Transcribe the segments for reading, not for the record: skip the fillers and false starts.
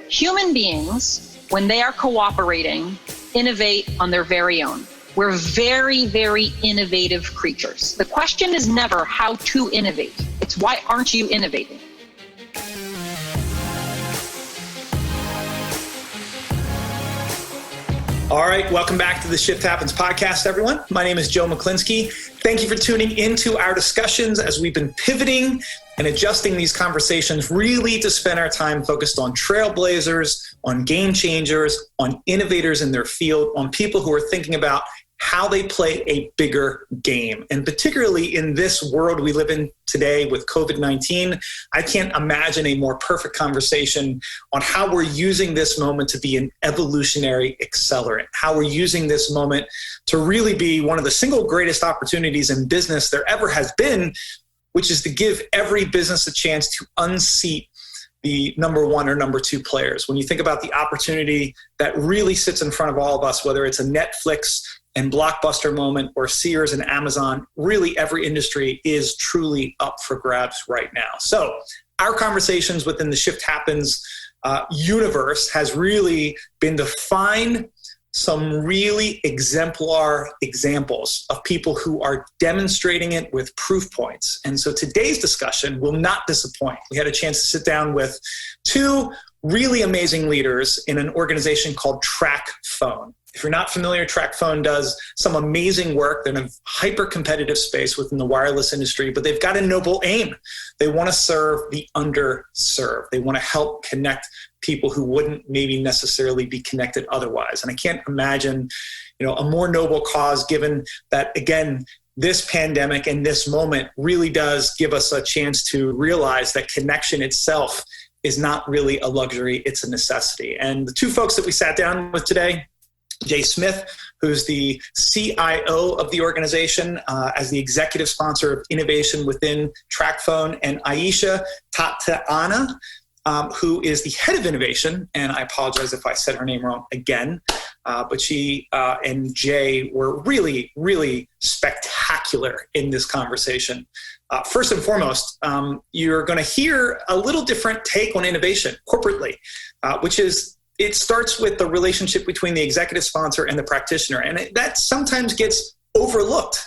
Human beings, when they are cooperating, innovate on their very own. We're very, very innovative creatures. The question is never how to innovate. It's why aren't you innovating? All right, welcome back to the Shift Happens podcast, everyone. My name is Joe McClinsky. Thank you for tuning into our discussions as we've been pivoting and adjusting these conversations really to spend our time focused on trailblazers, on game changers, on innovators in their field, on people who are thinking about how they play a bigger game. And particularly in this world we live in today with COVID-19, I can't imagine a more perfect conversation on how we're using this moment to be an evolutionary accelerant, how we're using this moment to really be one of the single greatest opportunities in business there ever has been, which is to give every business a chance to unseat the number one or number two players. When you think about the opportunity that really sits in front of all of us, whether it's a Netflix and Blockbuster moment or Sears and Amazon, really every industry is truly up for grabs right now. So our conversations within the Shift Happens universe has really been to find some really exemplar examples of people who are demonstrating it with proof points. And so today's discussion will not disappoint. We had a chance to sit down with two really amazing leaders in an organization called attracfone. If you're not familiar, attracfone does some amazing work. They're in a hyper-competitive space within the wireless industry, but they've got a noble aim. They want to serve the underserved. They want to help connect people who wouldn't maybe necessarily be connected otherwise. And I can't imagine, a more noble cause, given that, again, this pandemic and this moment really does give us a chance to realize that connection itself is not really a luxury, it's a necessity. And the two folks that we sat down with today, Jay Smith, who's the CIO of the organization as the executive sponsor of innovation within attracfone, and Aisha Tatiana, who is the head of innovation. And I apologize if I said her name wrong again, but she and Jay were really, really spectacular in this conversation. First and foremost, you're going to hear a little different take on innovation corporately, which is it starts with the relationship between the executive sponsor and the practitioner, and that sometimes gets overlooked.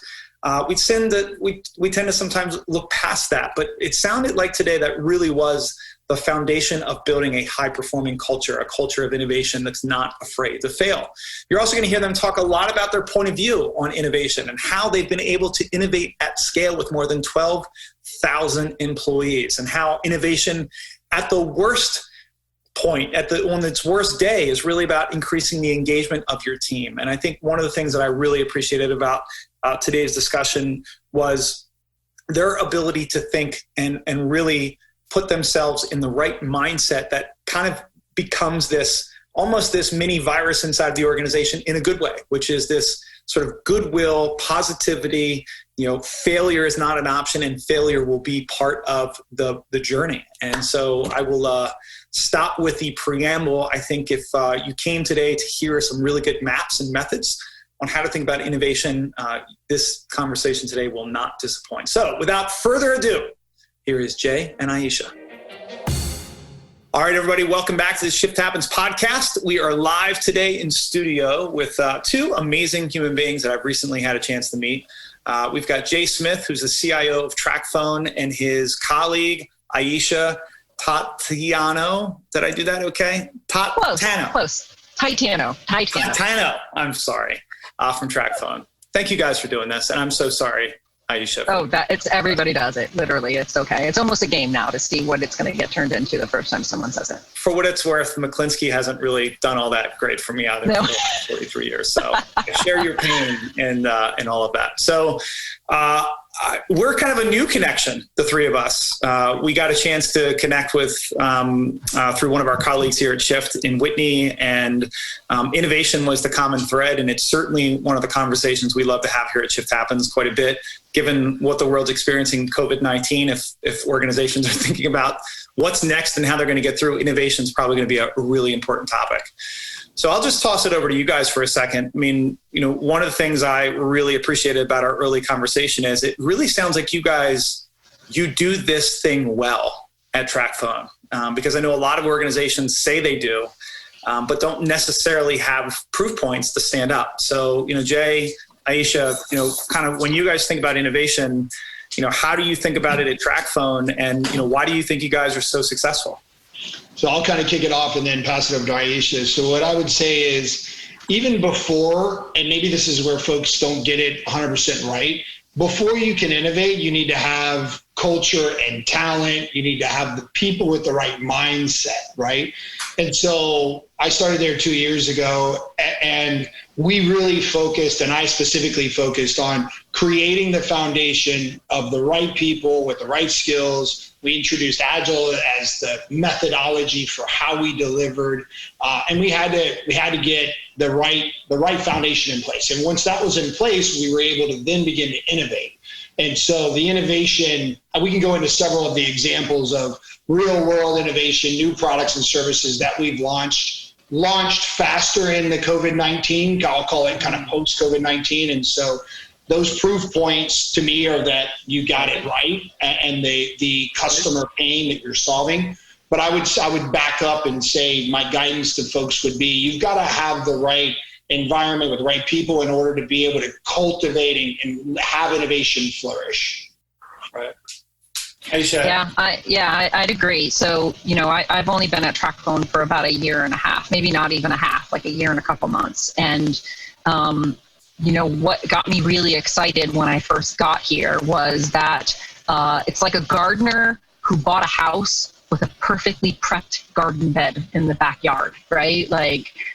We tend to sometimes look past that, but it sounded like today that really was the foundation of building a high-performing culture, a culture of innovation that's not afraid to fail. You're also going to hear them talk a lot about their point of view on innovation and how they've been able to innovate at scale with more than 12,000 employees, and how innovation at the worst point, on its worst day, is really about increasing the engagement of your team. And I think one of the things that I really appreciated about today's discussion was their ability to think and really put themselves in the right mindset that kind of becomes almost this mini virus inside the organization in a good way, which is this sort of goodwill, positivity. Failure is not an option, and failure will be part of the journey. And so I will stop with the preamble. I think if you came today to hear some really good maps and methods on how to think about innovation, this conversation today will not disappoint. So without further ado, here is Jay and Aisha. All right, everybody, welcome back to the Shift Happens podcast. We are live today in studio with two amazing human beings that I've recently had a chance to meet. We've got Jay Smith, who's the CIO of attracfone, and his colleague, Aisha Tatiano. Did I do that okay? Close. Titano. I'm sorry, from attracfone. Thank you guys for doing this, and I'm so sorry, Aisha. Everybody does it. Literally, it's okay. It's almost a game now to see what it's going to get turned into the first time someone says it. For what it's worth, McClinsky hasn't really done all that great for me either for the last 43 years. So I share your pain and all of that. So we're kind of a new connection, the three of us. We got a chance to connect with through one of our colleagues here at Shift in Whitney, and innovation was the common thread. And it's certainly one of the conversations we love to have here at Shift Happens quite a bit, given what the world's experiencing COVID-19. If organizations are thinking about what's next and how they're going to get through, innovation is probably going to be a really important topic. So I'll just toss it over to you guys for a second. I mean, one of the things I really appreciated about our early conversation is it really sounds like you guys you do this thing well at attracfone? Because I know a lot of organizations say they do, but don't necessarily have proof points to stand up. So, Jay, Aisha, kind of when you guys think about innovation, how do you think about it at attracfone, and, why do you think you guys are so successful? So I'll kind of kick it off and then pass it over to Aisha. So what I would say is, even before, and maybe this is where folks don't get it 100% right, before you can innovate, you need to have culture and talent. You need to have the people with the right mindset, right? And so I started there 2 years ago, and we really focused, and I specifically focused on creating the foundation of the right people with the right skills. We introduced Agile as the methodology for how we delivered, and we had to get the right foundation in place. And once that was in place, we were able to then begin to innovate. And so the innovation, we can go into several of the examples of real world innovation, new products and services that we've launched faster in the COVID-19. I'll call it kind of post COVID-19. And so those proof points to me are that you got it right and the customer pain that you're solving. But I would back up and say my guidance to folks would be, you've got to have the right environment with the right people in order to be able to cultivate and have innovation flourish. Right. Yeah, I'd agree. So, I've only been at attracfone for about a year and a half, maybe not even a half, like a year and a couple months. And, what got me really excited when I first got here was that it's like a gardener who bought a house with a perfectly prepped garden bed in the backyard, right?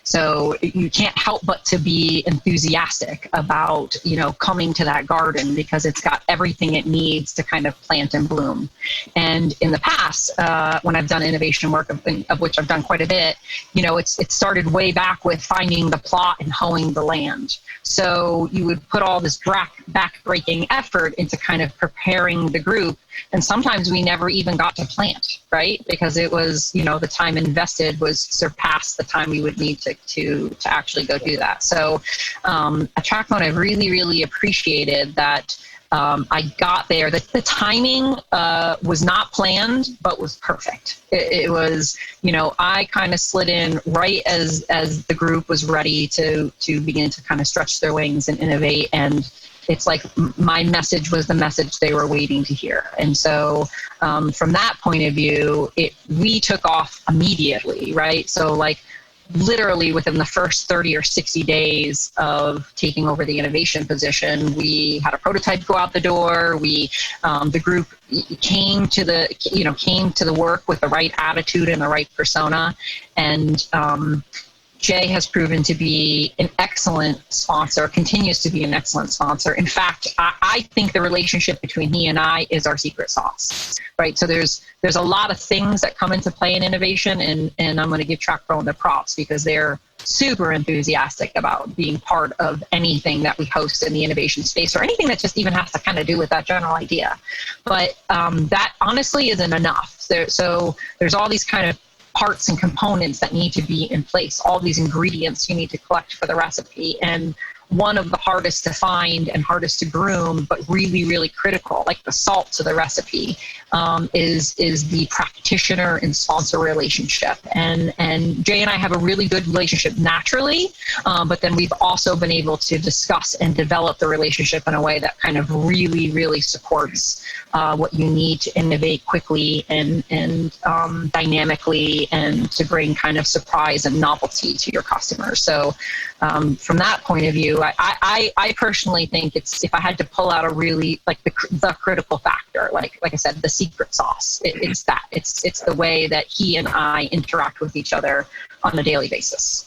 So you can't help but to be enthusiastic about, coming to that garden because it's got everything it needs to kind of plant and bloom. And in the past, when I've done innovation work, of which I've done quite a bit, it started way back with finding the plot and hoeing the land. So you would put all this back-breaking effort into kind of preparing the group. And sometimes we never even got to plant, right? Because it was, the time invested was surpassed the time we would need to actually go do that. So at attracfone, I really, really appreciated that I got there. The timing was not planned, but was perfect. It was, I kind of slid in right as the group was ready to begin to kind of stretch their wings and innovate. And it's like my message was the message they were waiting to hear. And so from that point of view, we took off immediately, right? So literally within the first 30 or 60 days of taking over the innovation position, we had a prototype go out the door. The group came to the work with the right attitude and the right persona. And Jay has proven to be an excellent sponsor, continues to be an excellent sponsor. In fact, I think the relationship between he and I is our secret sauce, right? So there's a lot of things that come into play in innovation, and I'm going to give attracfone the props because they're super enthusiastic about being part of anything that we host in the innovation space, or anything that just even has to kind of do with that general idea. But that honestly isn't enough. So there's all these kind of parts and components that need to be in place, all these ingredients you need to collect for the recipe. And one of the hardest to find and hardest to groom, but really, really critical, like the salt to the recipe, is the practitioner and sponsor relationship. And Jay and I have a really good relationship naturally, but then we've also been able to discuss and develop the relationship in a way that kind of really, really supports what you need to innovate quickly and dynamically, and to bring kind of surprise and novelty to your customers. So from that point of view, I personally think if I had to pull out a really the critical factor, like I said, the secret sauce, it's the way that he and I interact with each other on a daily basis.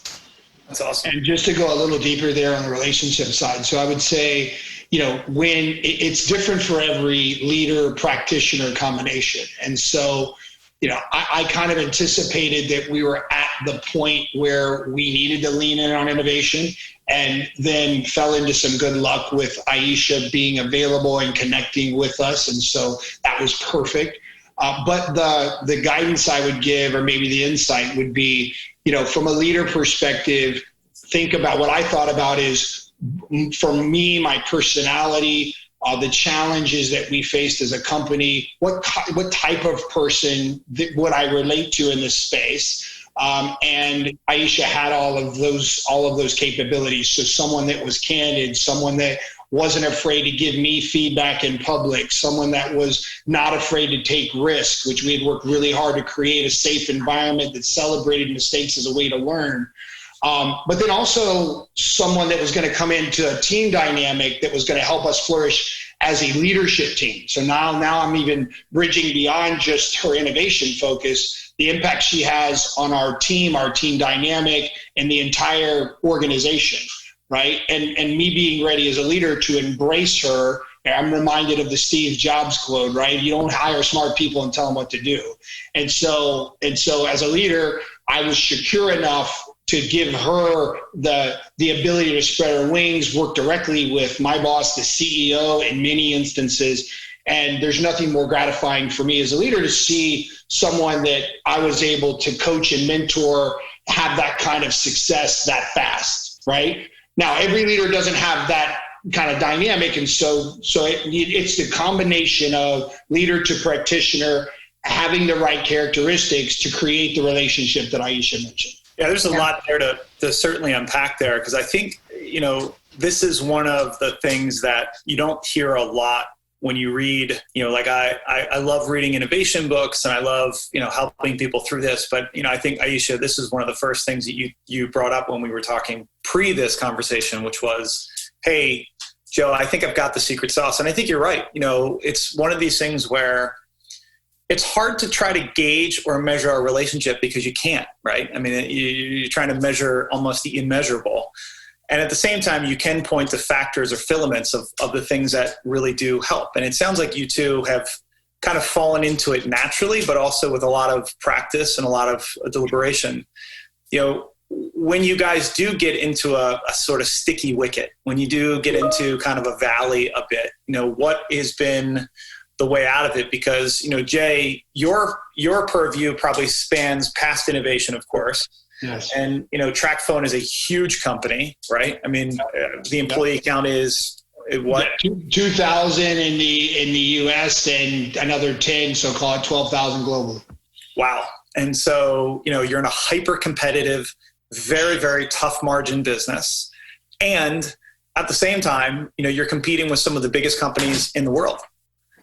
That's awesome. And just to go a little deeper there on the relationship side, so I would say, when it's different for every leader practitioner combination. And so, I kind of anticipated that we were at the point where we needed to lean in on innovation, and then fell into some good luck with Aisha being available and connecting with us. And so that was perfect. But the guidance I would give, or maybe the insight would be, from a leader perspective, think about what I thought about is, for me, my personality, the challenges that we faced as a company, what type of person would I relate to in this space. And Aisha had all of those capabilities. So someone that was candid, someone that wasn't afraid to give me feedback in public, someone that was not afraid to take risks, which we had worked really hard to create a safe environment that celebrated mistakes as a way to learn. But then also someone that was going to come into a team dynamic that was going to help us flourish as a leadership team. So now I'm even bridging beyond just her innovation focus, the impact she has on our team dynamic, and the entire organization, right? And me being ready as a leader to embrace her. I'm reminded of the Steve Jobs quote, right? You don't hire smart people and tell them what to do. And so as a leader, I was secure enough to give her the ability to spread her wings, work directly with my boss, the CEO, in many instances. And there's nothing more gratifying for me as a leader to see someone that I was able to coach and mentor have that kind of success that fast, right? Now, every leader doesn't have that kind of dynamic. And so it's the combination of leader to practitioner, having the right characteristics to create the relationship that Aisha mentioned. Yeah, there's a lot there to certainly unpack there, because I think, this is one of the things that you don't hear a lot when you read, like I love reading innovation books and I love, helping people through this. But, I think, Aisha, this is one of the first things that you brought up when we were talking pre this conversation, which was, hey, Joe, I think I've got the secret sauce. And I think you're right. It's one of these things where it's hard to try to gauge or measure our relationship because you can't, right? I mean, you're trying to measure almost the immeasurable. And at the same time, you can point to factors or filaments of the things that really do help. And it sounds like you two have kind of fallen into it naturally, but also with a lot of practice and a lot of deliberation. When you guys do get into a sort of sticky wicket, when you do get into kind of a valley a bit, what has been the way out of it? Because, Jay, your purview probably spans past innovation, of course. Yes. And, attracfone is a huge company, right? I mean, the employee count is what? 2,000 in the US and another 10, so call it 12,000 globally. Wow. And so, you're in a hyper competitive, very, very tough margin business. And at the same time, you're competing with some of the biggest companies in the world.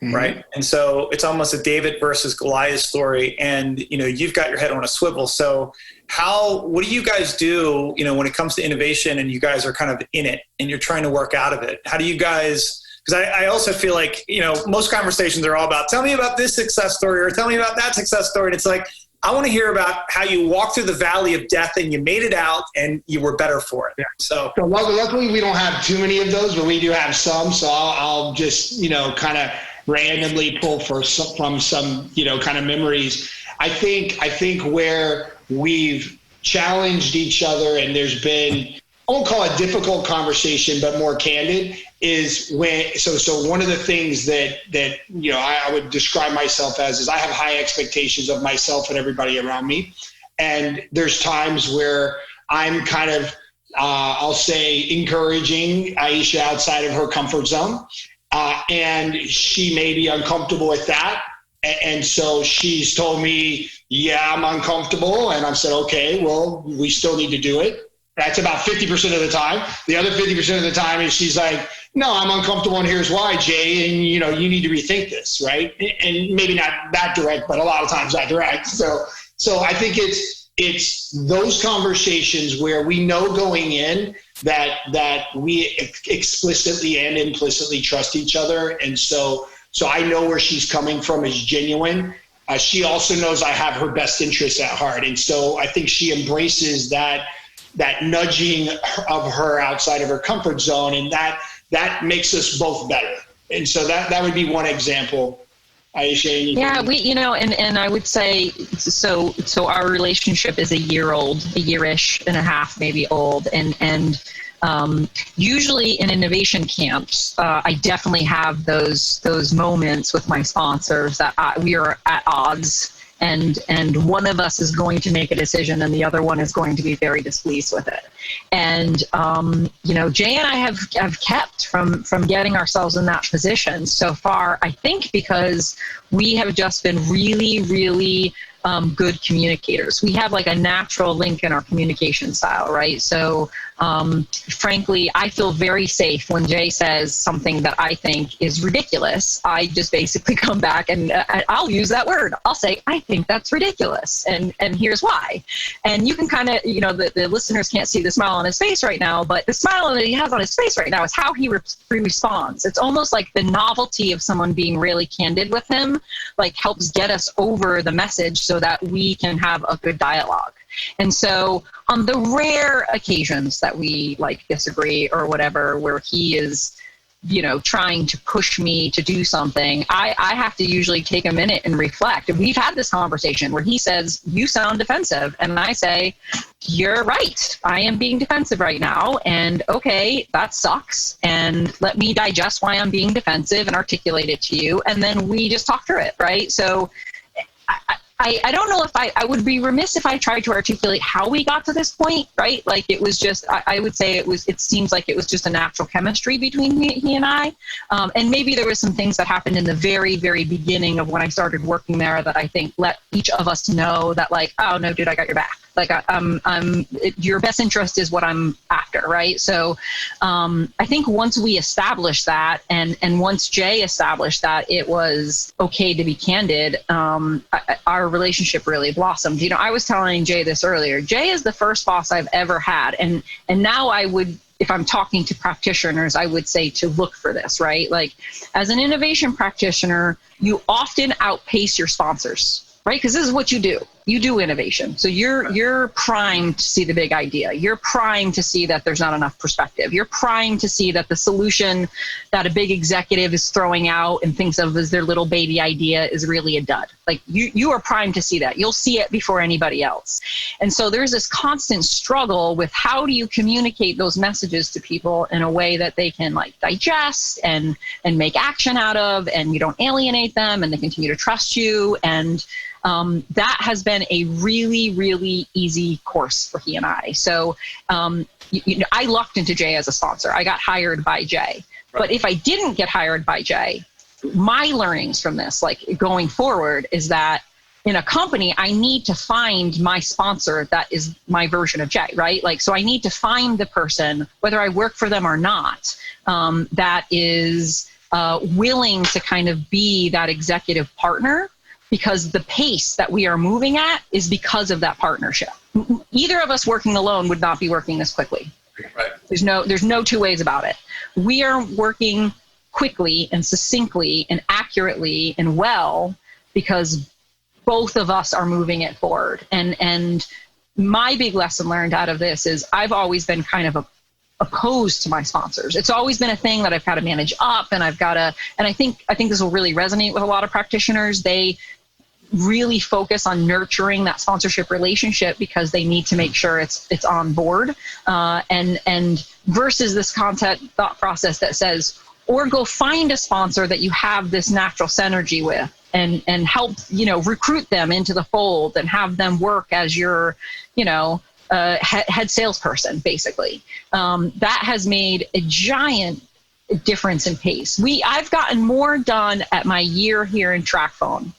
Mm-hmm. Right. And so it's almost a David versus Goliath story. And, you've got your head on a swivel. So what do you guys do, when it comes to innovation and you guys are kind of in it and you're trying to work out of it? How do you guys, because I also feel like, most conversations are all about, tell me about this success story or tell me about that success story. And it's like, I want to hear about how you walked through the valley of death and you made it out and you were better for it. Yeah. So luckily we don't have too many of those, but we do have some. So I'll just, kind of randomly pull from some, kind of memories. I think where we've challenged each other and there's been, I won't call it difficult conversation, but more candid, is when, so one of the things that I would describe myself as is I have high expectations of myself and everybody around me. And there's times where I'm kind of, I'll say, encouraging Aisha outside of her comfort zone. And she may be uncomfortable with that. And so she's told me, yeah, I'm uncomfortable. And I've said, okay, well, we still need to do it. That's about 50% of the time. The other 50% of the time is she's like, no, I'm uncomfortable and here's why, Jay. And, you need to rethink this, right? And maybe not that direct, but a lot of times that direct. So I think it's those conversations where we know going in that we explicitly and implicitly trust each other. And so I know where she's coming from is genuine. She also knows I have her best interests at heart. And so I think she embraces that nudging of her outside of her comfort zone. And that makes us both better. And so that would be one example. Aisha? Yeah, and I would say, so our relationship is a year-ish and a half, maybe old. And usually in innovation camps, I definitely have those moments with my sponsors that we are at odds. And one of us is going to make a decision and the other one is going to be very displeased with it. And, Jay and I have kept from getting ourselves in that position so far, I think because we have just been really, really good communicators. We have like a natural link in our communication style, right? So frankly, I feel very safe when Jay says something that I think is ridiculous. I just basically come back and I'll use that word. I'll say, I think that's ridiculous. And here's why. And you can kind of, the listeners can't see the smile on his face right now, but the smile that he has on his face right now is how he responds. It's almost like the novelty of someone being really candid with him, like helps get us over the message so that we can have a good dialogue. And so on the rare occasions that we like disagree or whatever, where he is, trying to push me to do something, I have to usually take a minute and reflect. We've had this conversation where he says, you sound defensive. And I say, you're right. I am being defensive right now. And okay, that sucks. And let me digest why I'm being defensive and articulate it to you. And then we just talk through it, right? So I don't know if I would be remiss if I tried to articulate how we got to this point, right? Like it was just, I would say it seems like it was just a natural chemistry between he and I. And maybe there was some things that happened in the very, very beginning of when I started working there that I think let each of us know that like, oh no, dude, I got your back. Like your best interest is what I'm after, right? So I think once we established that, and once Jay established that it was okay to be candid, our relationship really blossomed. I was telling Jay this earlier. Jay is the first boss I've ever had, and now I would, if I'm talking to practitioners, I would say to look for this, right? Like as an innovation practitioner, you often outpace your sponsors. Right? Because this is what you do. You do innovation. So you're primed to see the big idea. You're primed to see that there's not enough perspective. You're primed to see that the solution that a big executive is throwing out and thinks of as their little baby idea is really a dud. Like you are primed to see that. You'll see it before anybody else. And so there's this constant struggle with how do you communicate those messages to people in a way that they can like digest and make action out of, and you don't alienate them and they continue to trust you. And that has been a really, really easy course for he and I. So, I lucked into Jay as a sponsor. I got hired by Jay. Right. But if I didn't get hired by Jay, my learnings from this, like going forward, is that in a company, I need to find my sponsor that is my version of Jay, right? Like, so I need to find the person, whether I work for them or not, that is willing to kind of be that executive partner. Because the pace that we are moving at is because of that partnership. Either of us working alone would not be working this quickly. Right. There's no two ways about it. We are working quickly and succinctly and accurately and well because both of us are moving it forward. And my big lesson learned out of this is I've always been kind of opposed to my sponsors. It's always been a thing that I've got to manage up, and I think this will really resonate with a lot of practitioners. They really focus on nurturing that sponsorship relationship because they need to make sure it's on board, and versus this content thought process that says, or go find a sponsor that you have this natural synergy with and help recruit them into the fold and have them work as your head salesperson, basically. That has made a giant difference in pace. I've gotten more done at my year here in attracfone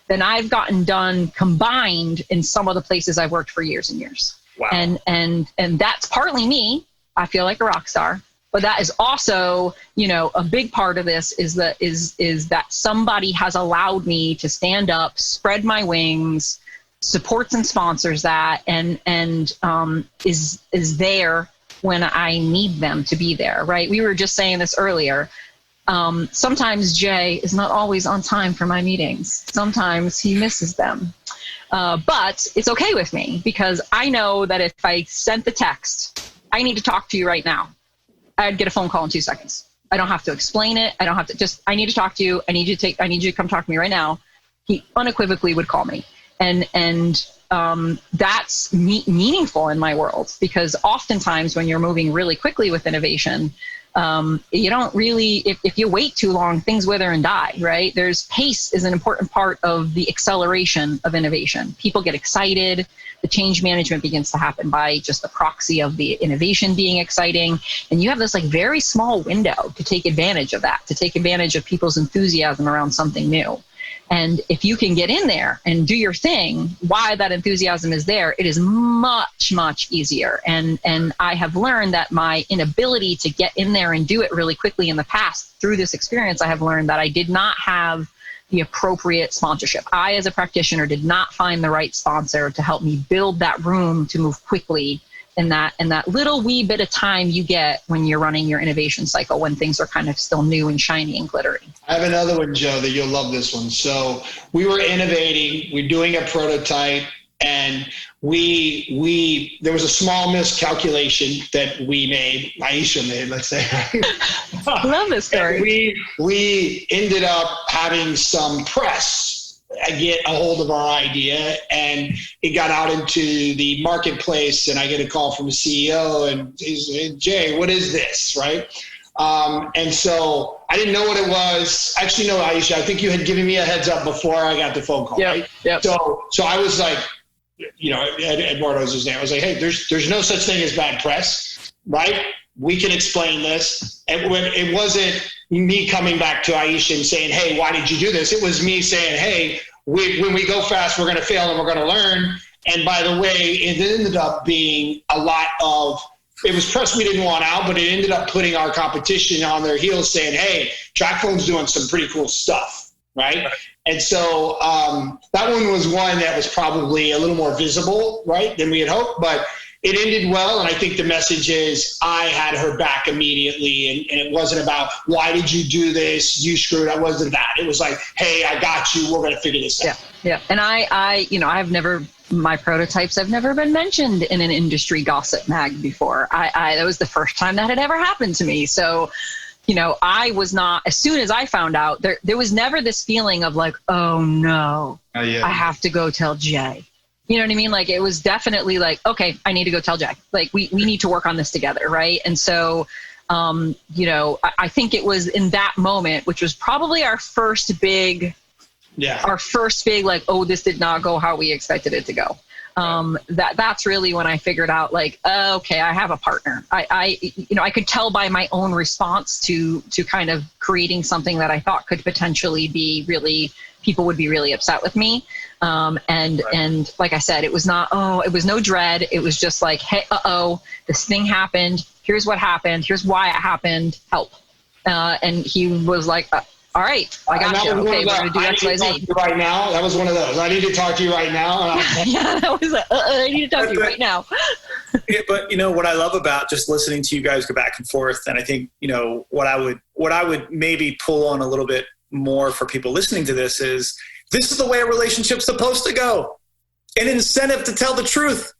than I've gotten done combined in some of the places I've worked for years and years. Wow. And that's partly me. I feel like a rock star, but that is also, a big part of this is that somebody has allowed me to stand up, spread my wings, supports and sponsors that, and is there when I need them to be there, right? We were just saying this earlier. Sometimes Jay is not always on time for my meetings. Sometimes he misses them. But it's okay with me because I know that if I sent the text, I need to talk to you right now, I'd get a phone call in 2 seconds. I don't have to explain it. I don't have to I need to talk to you. I need you to come talk to me right now. He unequivocally would call me. And that's meaningful in my world because oftentimes when you're moving really quickly with innovation, You don't really, if you wait too long, things wither and die, right? Pace is an important part of the acceleration of innovation. People get excited. The change management begins to happen by just the proxy of the innovation being exciting. And you have this like very small window to take advantage of that, to take advantage of people's enthusiasm around something new. And if you can get in there and do your thing, why that enthusiasm is there, it is much, much easier. And I have learned that my inability to get in there and do it really quickly in the past, through this experience, I have learned that I did not have the appropriate sponsorship. I, as a practitioner, did not find the right sponsor to help me build that room to move quickly in that little wee bit of time you get when you're running your innovation cycle, when things are kind of still new and shiny and glittery. I have another one, Joe, that you'll love this one. So we were innovating, we're doing a prototype, and there was a small miscalculation that we made, Aisha made, let's say. I love this story. We ended up having some press get a hold of our idea, and it got out into the marketplace, and I get a call from the CEO, and he's like, Jay, what is this, right? And so I didn't know what it was. Actually, no, Aisha, I think you had given me a heads up before I got the phone call, right? Yep. So I was like, Eduardo's his name. I was like, hey, there's no such thing as bad press, right? We can explain this. And when it wasn't me coming back to Aisha and saying, hey, why did you do this? It was me saying, hey, when we go fast, we're going to fail and we're going to learn. And by the way, it ended up being it was press we didn't want out, but it ended up putting our competition on their heels saying, hey, attracfone's doing some pretty cool stuff, right? And so that one was one that was probably a little more visible, right, than we had hoped, but it ended well. And I think the message is I had her back immediately, and it wasn't about, why did you do this? You screwed. I wasn't that. It was like, hey, I got you. We're going to figure this out. Yeah. And my prototypes have never been mentioned in an industry gossip mag before. That was the first time that had ever happened to me. So, I was not, as soon as I found out, there was never this feeling of like, oh no, I have to go tell Jay. You know what I mean? Like, it was definitely like, okay, I need to go tell Jay. Like, we need to work on this together, right? And so, I think it was in that moment, which was probably our first big, like, oh, this did not go how we expected it to go. That's really when I figured out, like, okay, I have a partner. I could tell by my own response to kind of creating something that I thought could potentially be really, people would be really upset with me. And like I said, it was no dread. It was just like, hey, this thing happened. Here's what happened. Here's why it happened. Help. And he was like, all right, I got you. Okay, we're going to do X, Y, Z. Right now, that was one of those. I need to talk to you right now. Yeah, that was I need to talk to you right now. Yeah, but what I love about just listening to you guys go back and forth, and I think what I would maybe pull on a little bit more for people listening to this is the way a relationship's supposed to go. An incentive to tell the truth.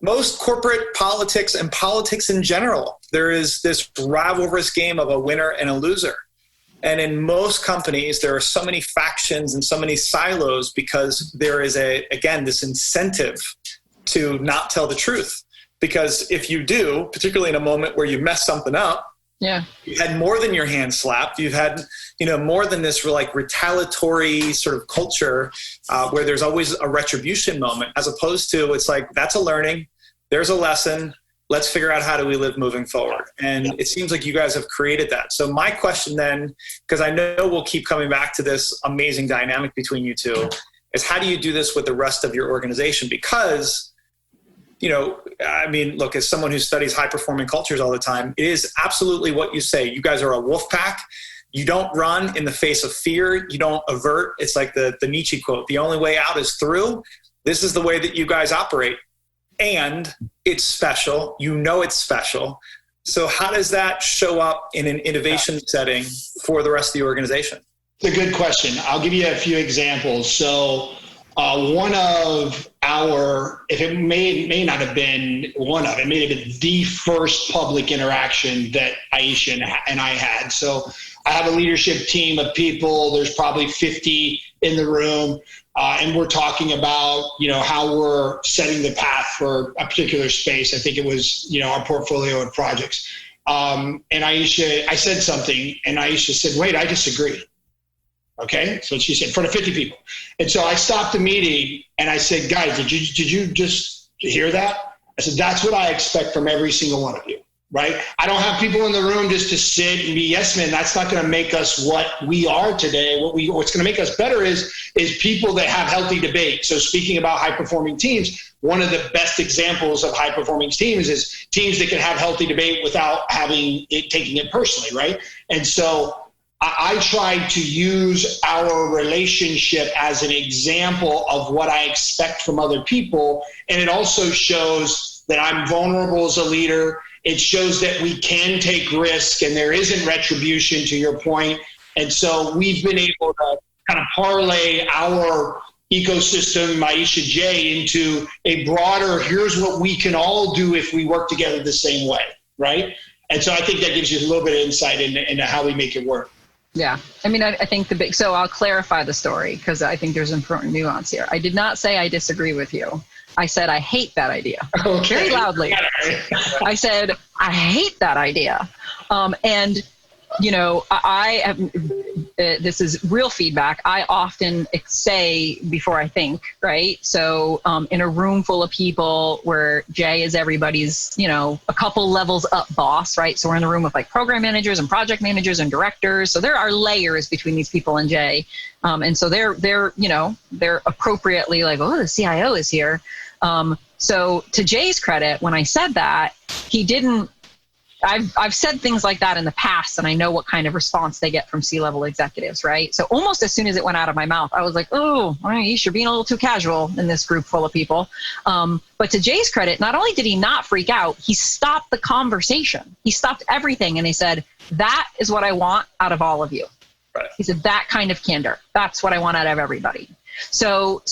Most corporate politics and politics in general, there is this rivalrous game of a winner and a loser. And in most companies, there are so many factions and so many silos because there is this incentive to not tell the truth. Because if you do, particularly in a moment where you mess something up, you had more than your hand slapped. You've had, more than this like retaliatory sort of culture where there's always a retribution moment, as opposed to it's like, that's a learning, there's a lesson. Let's figure out how do we live moving forward. And it seems like you guys have created that. So my question then, because I know we'll keep coming back to this amazing dynamic between you two, is how do you do this with the rest of your organization? Because, look, as someone who studies high-performing cultures all the time, it is absolutely what you say. You guys are a wolf pack. You don't run in the face of fear. You don't avert. It's like the Nietzsche quote, the only way out is through. This is the way that you guys operate. And it's special. It's special. So how does that show up in an innovation setting for the rest of the organization? It's a good question. I'll give you a few examples. So one of it may not have been one of, it may have been the first public interaction that Aisha and I had. So I have a leadership team of people. There's probably 50 in the room. And we're talking about, how we're setting the path for a particular space. I think it was, our portfolio of projects. And Aisha, I said something, and Aisha said, wait, I disagree. Okay, so she said, in front of 50 people. And so I stopped the meeting and I said, guys, did you just hear that? I said, that's what I expect from every single one of you, right? I don't have people in the room just to sit and be yes men. That's not going to make us what we are today. What's going to make us better is people that have healthy debate. So speaking about high performing teams, one of the best examples of high performing teams is teams that can have healthy debate without taking it personally, right? And so I tried to use our relationship as an example of what I expect from other people. And it also shows that I'm vulnerable as a leader. It shows that we can take risk and there isn't retribution, to your point. And so we've been able to kind of parlay our ecosystem, Aisha J, into a broader, here's what we can all do if we work together the same way, right? And so I think that gives you a little bit of insight into how we make it work. Yeah. I mean, I think so I'll clarify the story because I think there's important nuance here. I did not say I disagree with you. I said, I hate that idea. Okay. Very loudly. I said, I hate that idea. And, you know, I have, this is real feedback. I often say before I think, right? So in a room full of people where Jay is everybody's, you know, a couple levels up boss, right? So we're in a room with like program managers and project managers and directors. So there are layers between these people and Jay. And so they're, you know, they're appropriately like, oh, the CIO is here. So to Jay's credit, when I said that, he didn't, I've said things like that in the past, and I know what kind of response they get from C-level executives, right? So almost as soon as it went out of my mouth, I was like, oh, you're being a little too casual in this group full of people. But to Jay's credit, not only did he not freak out, he stopped the conversation. He stopped everything, and he said, that is what I want out of all of you. Right. He said, that kind of candor, that's what I want out of everybody. So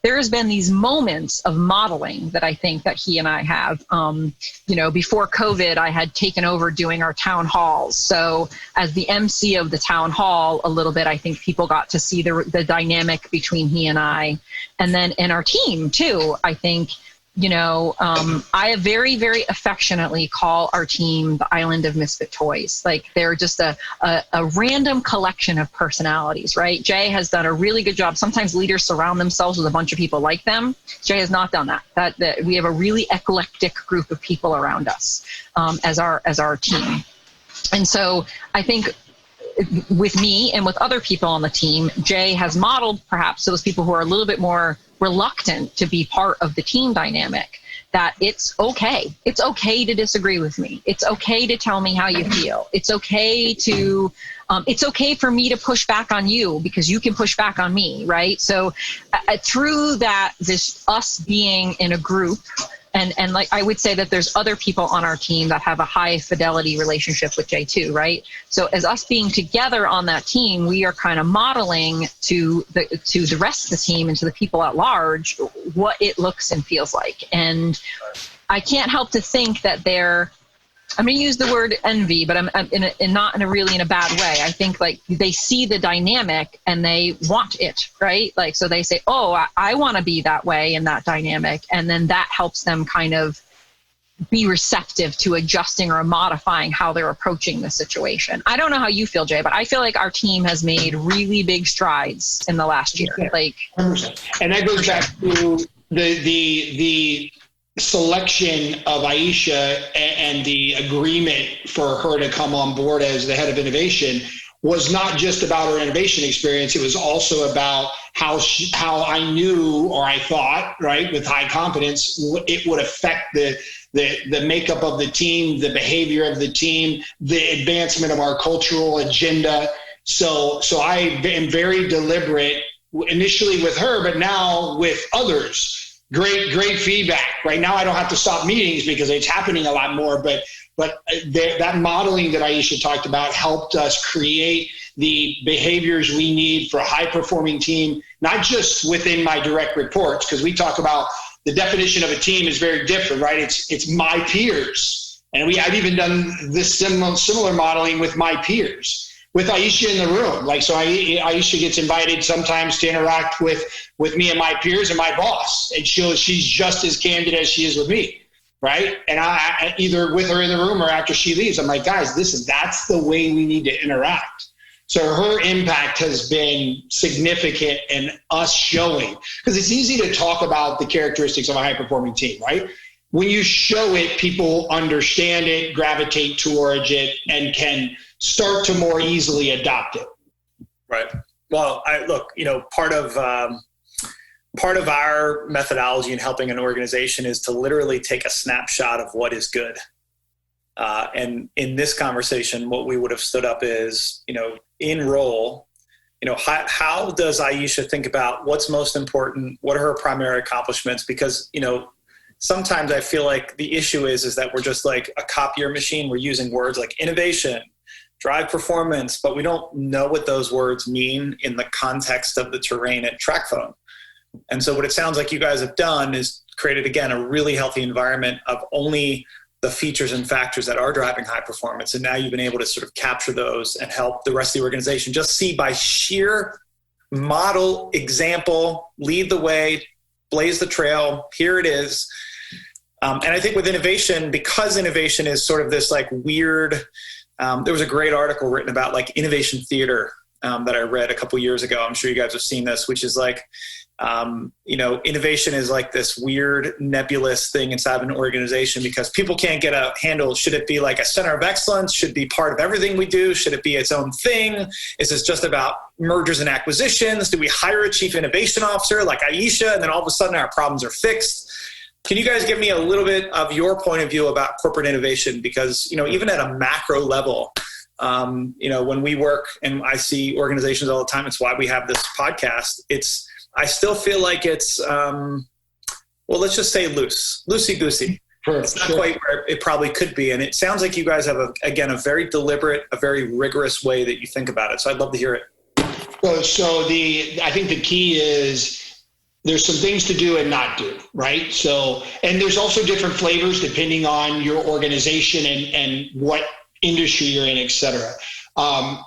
there has been these moments of modeling that I think that he and I have. You know, before COVID, I had taken over doing our town halls. So as the MC of the town hall a little bit, I think people got to see the dynamic between he and I. And then in our team too, I think, you know, I very, very affectionately call our team the island of misfit toys. Like they're just a random collection of personalities, right? Jay has done a really good job. Sometimes leaders surround themselves with a bunch of people like them. Jay has not done that. That we have a really eclectic group of people around us as our team. And so I think with me and with other people on the team, Jay has modeled perhaps those people who are a little bit more reluctant to be part of the team dynamic, that it's okay. It's okay to disagree with me. It's okay to tell me how you feel. It's okay to, it's okay for me to push back on you because you can push back on me, right? So through that, us being in a group, and like I would say that there's other people on our team that have a high fidelity relationship with Jay too, right? So as us being together on that team, we are kind of modeling to the rest of the team and to the people at large what it looks and feels like. And I can't help to think that I'm going to use the word envy, but I'm not in a bad way. I think like they see the dynamic and they want it, right? Like, so they say, oh, I want to be that way in that dynamic. And then that helps them kind of be receptive to adjusting or modifying how they're approaching the situation. I don't know how you feel, Jay, but I feel like our team has made really big strides in the last year. Like, 100%. And that goes back to the selection of Aisha and the agreement for her to come on board as the head of innovation was not just about her innovation experience. It was also about how I knew, or I thought, right, with high confidence, it would affect the makeup of the team, the behavior of the team, the advancement of our cultural agenda. So I am very deliberate initially with her, but now with others. Great feedback. Right now, I don't have to stop meetings because it's happening a lot more. But that modeling that Aisha talked about helped us create the behaviors we need for a high-performing team, not just within my direct reports, because we talk about the definition of a team is very different, right? It's my peers, and I've even done this similar modeling with my peers. With Aisha in the room. Like, so Aisha gets invited sometimes to interact with me and my peers and my boss. And she's just as candid as she is with me, right? And I either with her in the room or after she leaves, I'm like, guys, that's the way we need to interact. So her impact has been significant in us showing, because it's easy to talk about the characteristics of a high-performing team, right? When you show it, people understand it, gravitate towards it, and can start to more easily adopt it. Right. Well, part of our methodology in helping an organization is to literally take a snapshot of what is good. And in this conversation, what we would have stood up is, in role, how does Aisha think about what's most important? What are her primary accomplishments? Because, sometimes I feel like the issue is that we're just like a copier machine. We're using words like innovation, drive performance, but we don't know what those words mean in the context of the terrain at attracfone. And so what it sounds like you guys have done is created, again, a really healthy environment of only the features and factors that are driving high performance. And now you've been able to sort of capture those and help the rest of the organization just see by sheer model, example, lead the way, blaze the trail. Here it is. And I think with innovation, because innovation is sort of this like weird, there was a great article written about like innovation theater that I read a couple years ago. I'm sure you guys have seen this, which is like, innovation is like this weird nebulous thing inside of an organization because people can't get a handle. Should it be like a center of excellence? Should it be part of everything we do? Should it be its own thing? Is this just about mergers and acquisitions? Do we hire a chief innovation officer like Aisha and then all of a sudden our problems are fixed? Can you guys give me a little bit of your point of view about corporate innovation? Because, even at a macro level, when we work and I see organizations all the time, it's why we have this podcast. I still feel like it's, let's just say loosey-goosey. It's not quite where it probably could be. And it sounds like you guys have, a very deliberate, a very rigorous way that you think about it. So I'd love to hear it. I think the key is there's some things to do and not do, right? So, and there's also different flavors depending on your organization and what industry you're in, et cetera.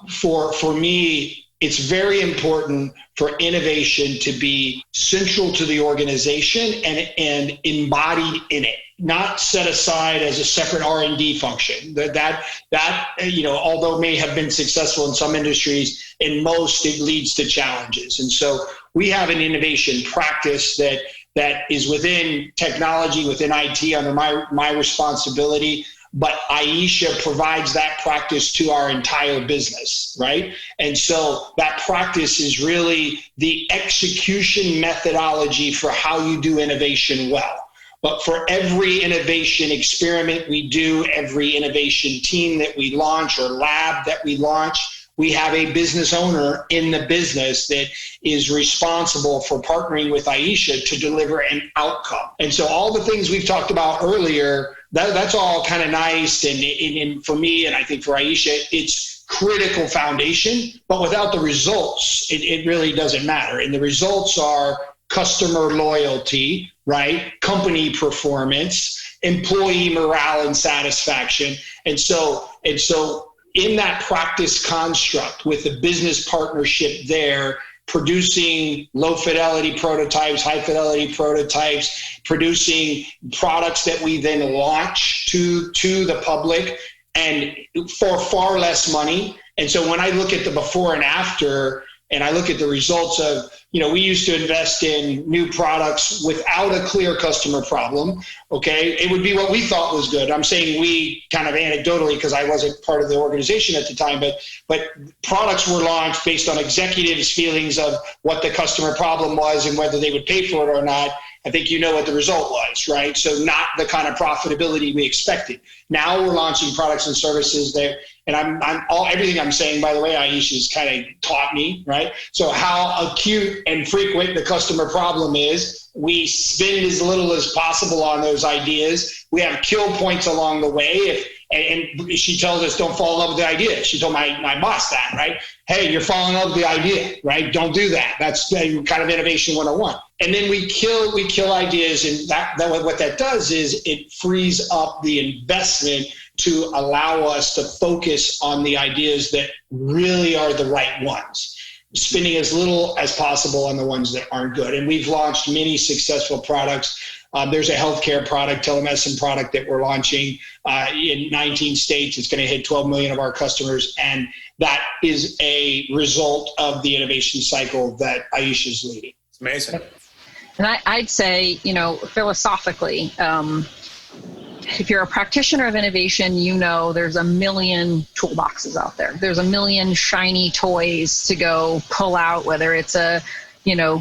For me, it's very important for innovation to be central to the organization and embodied in it, not set aside as a separate R&D function. That although it may have been successful in some industries, in most it leads to challenges. And so we have an innovation practice that is within technology, within IT, under my responsibility. But Aisha provides that practice to our entire business, right? And so that practice is really the execution methodology for how you do innovation well. But for every innovation experiment we do, every innovation team that we launch or lab that we launch, we have a business owner in the business that is responsible for partnering with Aisha to deliver an outcome. And so all the things we've talked about earlier, that's all kind of nice. And for me, and I think for Aisha, it's critical foundation, but without the results, it really doesn't matter. And the results are customer loyalty, right? Company performance, employee morale and satisfaction. And so in that practice construct with the business partnership there, producing low fidelity prototypes, high fidelity prototypes, producing products that we then launch to the public and for far less money. And so when I look at the before and after, and I look at the results of, we used to invest in new products without a clear customer problem. Okay. It would be what we thought was good. I'm saying we kind of anecdotally, because I wasn't part of the organization at the time, but products were launched based on executives' feelings of what the customer problem was and whether they would pay for it or not. I think you know what the result was, right? So not the kind of profitability we expected. Now we're launching products and services that, and everything I'm saying, by the way, Aisha's kind of taught me, right? So how acute and frequent the customer problem is, we spend as little as possible on those ideas. We have kill points along the way. And she tells us, don't fall in love with the idea. She told my boss that, right? Hey, you're falling in love with the idea, right? Don't do that. That's kind of innovation 101. And then we kill ideas, and that what that does is it frees up the investment to allow us to focus on the ideas that really are the right ones. spending as little as possible on the ones that aren't good. And we've launched many successful products. There's a healthcare product, telemedicine product that we're launching in 19 states. It's going to hit 12 million of our customers. And that is a result of the innovation cycle that Aisha's leading. It's amazing. And I'd say, philosophically, if you're a practitioner of innovation, there's a million toolboxes out there. There's a million shiny toys to go pull out, whether it's a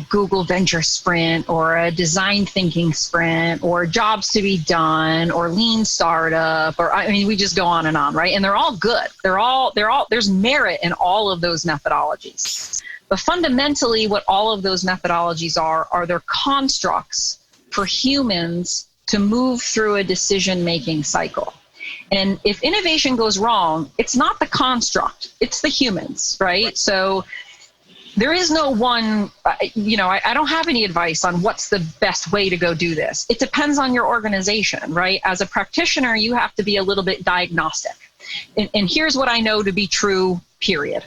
Google venture sprint or a design thinking sprint or jobs to be done or lean startup, or we just go on and on, right? And they're all good. There's merit in all of those methodologies. But fundamentally, what all of those methodologies are they're constructs for humans to move through a decision-making cycle. And if innovation goes wrong, it's not the construct, it's the humans, right? So there is no one, I don't have any advice on what's the best way to go do this. It depends on your organization, right? As a practitioner, you have to be a little bit diagnostic. And here's what I know to be true, period.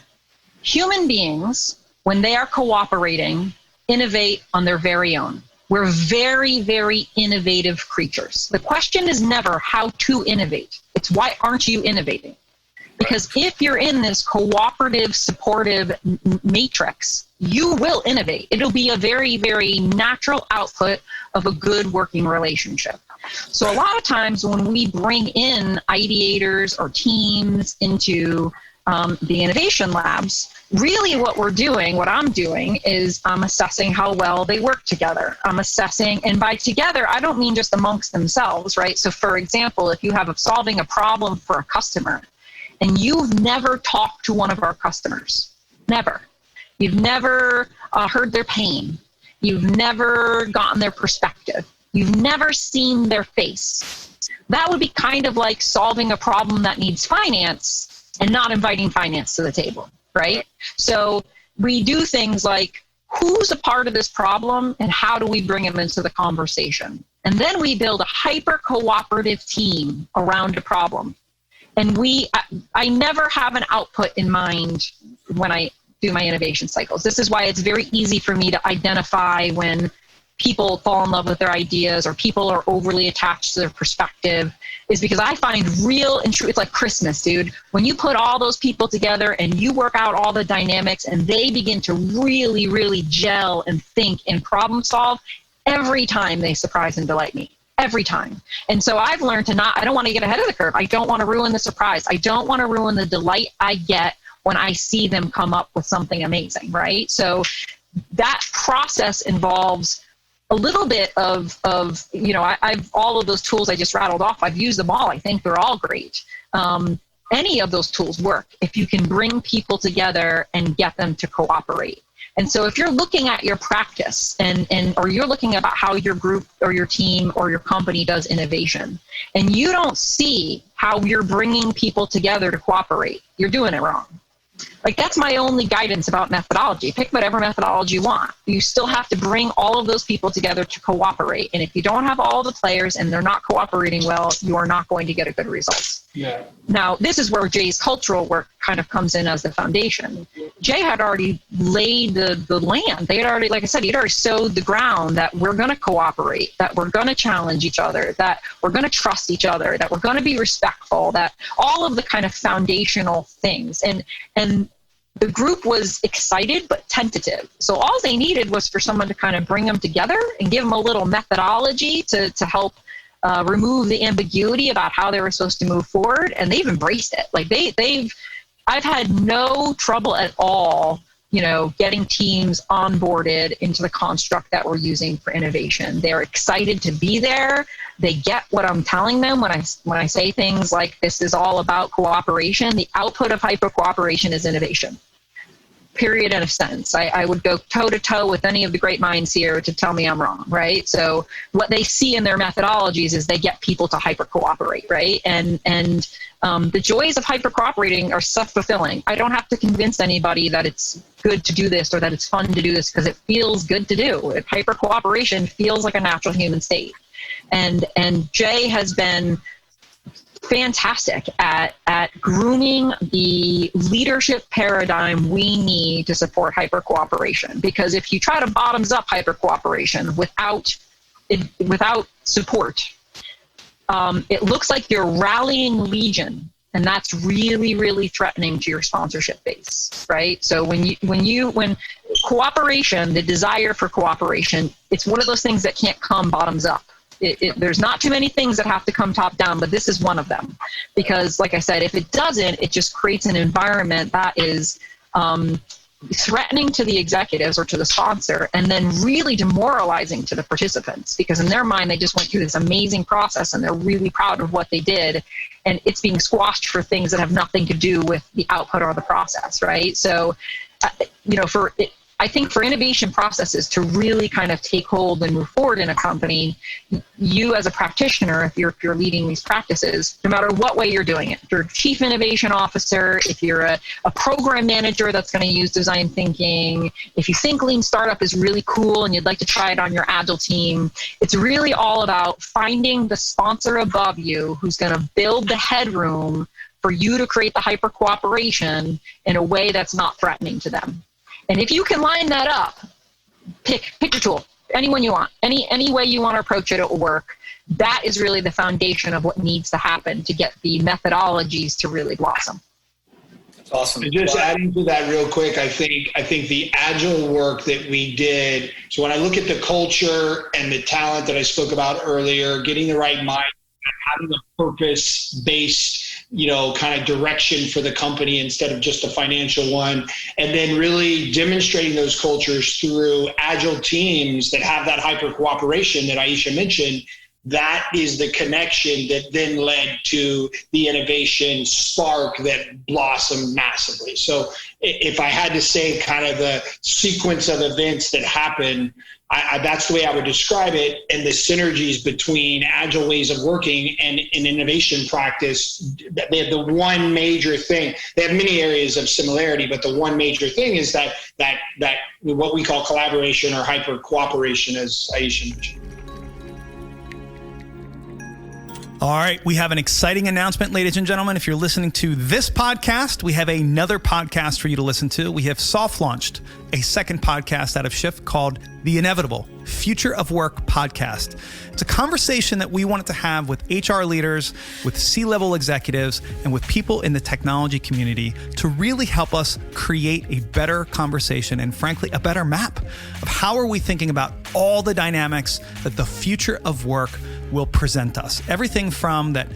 Human beings, when they are cooperating, innovate on their very own. We're very, very innovative creatures. The question is never how to innovate. It's why aren't you innovating? Because if you're in this cooperative, supportive matrix, you will innovate. It'll be a very, very natural output of a good working relationship. So a lot of times when we bring in ideators or teams into the innovation labs, really what I'm doing is I'm assessing how well they work together. I'm assessing, and by together, I don't mean just amongst themselves, right? So for example, if you have solving a problem for a customer and you've never talked to one of our customers, never. You've never heard their pain. You've never gotten their perspective. You've never seen their face. That would be kind of like solving a problem that needs finance and not inviting finance to the table, right? So we do things like, who's a part of this problem and how do we bring them into the conversation? And then we build a hyper-cooperative team around a problem. And I never have an output in mind when I do my innovation cycles. This is why it's very easy for me to identify when people fall in love with their ideas or people are overly attached to their perspective, is because I find real and true. It's like Christmas, dude. When you put all those people together and you work out all the dynamics and they begin to really, really gel and think and problem solve, every time they surprise and delight me. Every time. And so I've learned I don't want to get ahead of the curve. I don't want to ruin the surprise. I don't want to ruin the delight I get when I see them come up with something amazing, right? So that process involves a little bit of I've all of those tools I just rattled off. I've used them all. I think they're all great. Any of those tools work if you can bring people together and get them to cooperate. And so if you're looking at your practice or you're looking about how your group or your team or your company does innovation, and you don't see how you're bringing people together to cooperate, you're doing it wrong. Like, that's my only guidance about methodology. Pick whatever methodology you want. You still have to bring all of those people together to cooperate. And if you don't have all the players and they're not cooperating well, you are not going to get a good result. Yeah. Now, this is where Jay's cultural work kind of comes in as the foundation. Jay had already laid the land. They had already, like I said, he'd already sowed the ground that we're going to cooperate, that we're going to challenge each other, that we're going to trust each other, that we're going to be respectful, that all of the kind of foundational things. And the group was excited but tentative. So all they needed was for someone to kind of bring them together and give them a little methodology to help remove the ambiguity about how they were supposed to move forward, and they've embraced it. Like I've had no trouble at all, getting teams onboarded into the construct that we're using for innovation. They're excited to be there. They get what I'm telling them when I say things like, this is all about cooperation. The output of hyper cooperation is innovation. Period, end of sentence. I would go toe to toe with any of the great minds here to tell me I'm wrong, right? So what they see in their methodologies is they get people to hyper cooperate, right? And the joys of hyper cooperating are self-fulfilling. I don't have to convince anybody that it's good to do this or that it's fun to do this because it feels good to do. Hyper cooperation feels like a natural human state. And Jay has been fantastic at grooming the leadership paradigm we need to support hyper cooperation. Because if you try to bottoms up hyper cooperation without support, it looks like you're rallying legion, and that's really, really threatening to your sponsorship base, right? So when cooperation, the desire for cooperation, it's one of those things that can't come bottoms up. There's not too many things that have to come top down, but this is one of them. Because like I said, if it doesn't, it just creates an environment that is threatening to the executives or to the sponsor, and then really demoralizing to the participants, because in their mind, they just went through this amazing process and they're really proud of what they did. And it's being squashed for things that have nothing to do with the output or the process, right? So, I think for innovation processes to really kind of take hold and move forward in a company, you as a practitioner, if you're leading these practices, no matter what way you're doing it, if you're a chief innovation officer, if you're a program manager that's going to use design thinking, if you think lean startup is really cool and you'd like to try it on your agile team, it's really all about finding the sponsor above you who's going to build the headroom for you to create the hyper cooperation in a way that's not threatening to them. And if you can line that up, pick your tool, anyone you want, any way you want to approach it, it will work. That is really the foundation of what needs to happen to get the methodologies to really blossom. That's awesome. And just adding to that real quick, I think the agile work that we did. So when I look at the culture and the talent that I spoke about earlier, getting the right mind, having a purpose-based, kind of direction for the company instead of just a financial one, and then really demonstrating those cultures through agile teams that have that hyper cooperation that Aisha mentioned, that is the connection that then led to the innovation spark that blossomed massively. So if I had to say kind of the sequence of events that happened, that's the way I would describe it. And the synergies between agile ways of working and innovation practice, they have the one major thing. They have many areas of similarity, but the one major thing is that what we call collaboration or hyper cooperation, as Aisha mentioned. All right, we have an exciting announcement, ladies and gentlemen. If you're listening to this podcast, we have another podcast for you to listen to. We have soft launched a second podcast out of Shift called The Inevitable Future of Work Podcast. It's a conversation that we wanted to have with HR leaders, with C-level executives, and with people in the technology community to really help us create a better conversation and, frankly, a better map of how are we thinking about all the dynamics that the future of work will present us. Everything from that,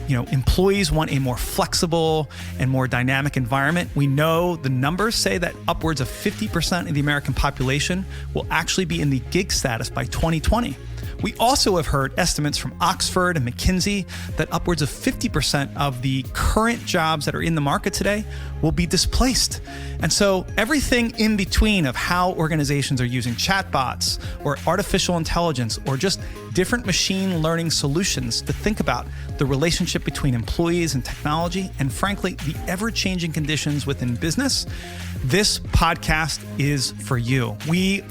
employees want a more flexible and more dynamic environment. We know the numbers say that upwards of 50% of the American population will actually be in the gig status by 2020. We also have heard estimates from Oxford and McKinsey that upwards of 50% of the current jobs that are in the market today will be displaced. And so everything in between of how organizations are using chatbots or artificial intelligence or just different machine learning solutions to think about the relationship between employees and technology, and frankly, the ever-changing conditions within business, this podcast is for you. We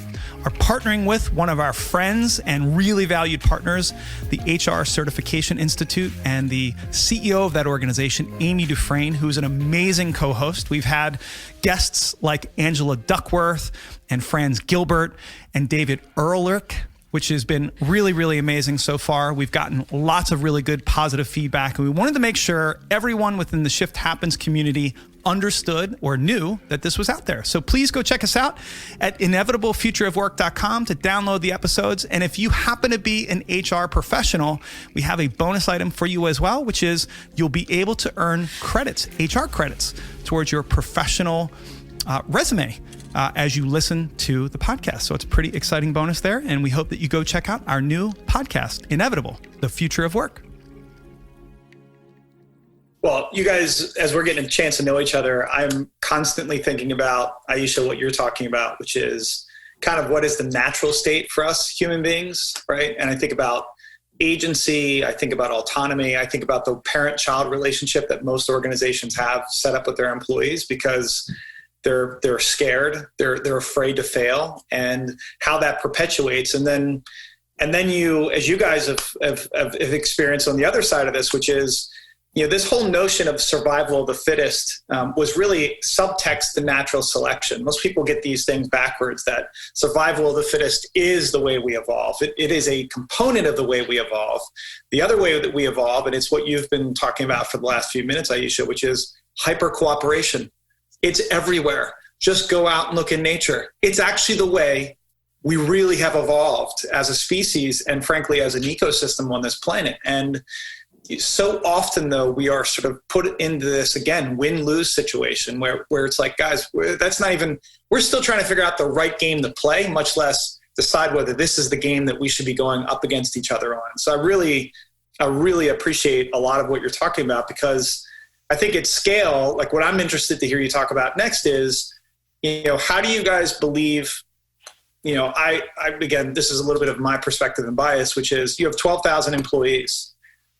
are partnering with one of our friends and really valued partners, the HR Certification Institute, and the CEO of that organization, Amy Dufresne, who's an amazing co-host. We've had guests like Angela Duckworth and Franz Gilbert and David Ehrlich, which has been really, really amazing so far. We've gotten lots of really good positive feedback, and we wanted to make sure everyone within the Shift Happens community understood or knew that this was out there. So please go check us out at inevitablefutureofwork.com to download the episodes. And if you happen to be an HR professional, we have a bonus item for you as well, which is you'll be able to earn credits, HR credits, towards your professional resume as you listen to the podcast. So it's a pretty exciting bonus there. And we hope that you go check out our new podcast, Inevitable, The Future of Work. Well, you guys, as we're getting a chance to know each other, I'm constantly thinking about, Aisha, what you're talking about, which is kind of what is the natural state for us human beings, right? And I think about agency, I think about autonomy, I think about the parent-child relationship that most organizations have set up with their employees because they're scared, they're afraid to fail, and how that perpetuates. And then you, as you guys have experienced on the other side of this, which is this whole notion of survival of the fittest was really subtext to natural selection. Most people get these things backwards, that survival of the fittest is the way we evolve. It is a component of the way we evolve. The other way that we evolve, and it's what you've been talking about for the last few minutes, Aisha, which is hyper cooperation. It's everywhere. Just go out and look in nature. It's actually the way we really have evolved as a species and frankly as an ecosystem on this planet. And so often, though, we are sort of put into this, again, win-lose situation where it's like, guys, we're still trying to figure out the right game to play, much less decide whether this is the game that we should be going up against each other on. So I really appreciate a lot of what you're talking about, because I think at scale, like what I'm interested to hear you talk about next is, how do you guys believe, again, this is a little bit of my perspective and bias, which is you have 12,000 employees.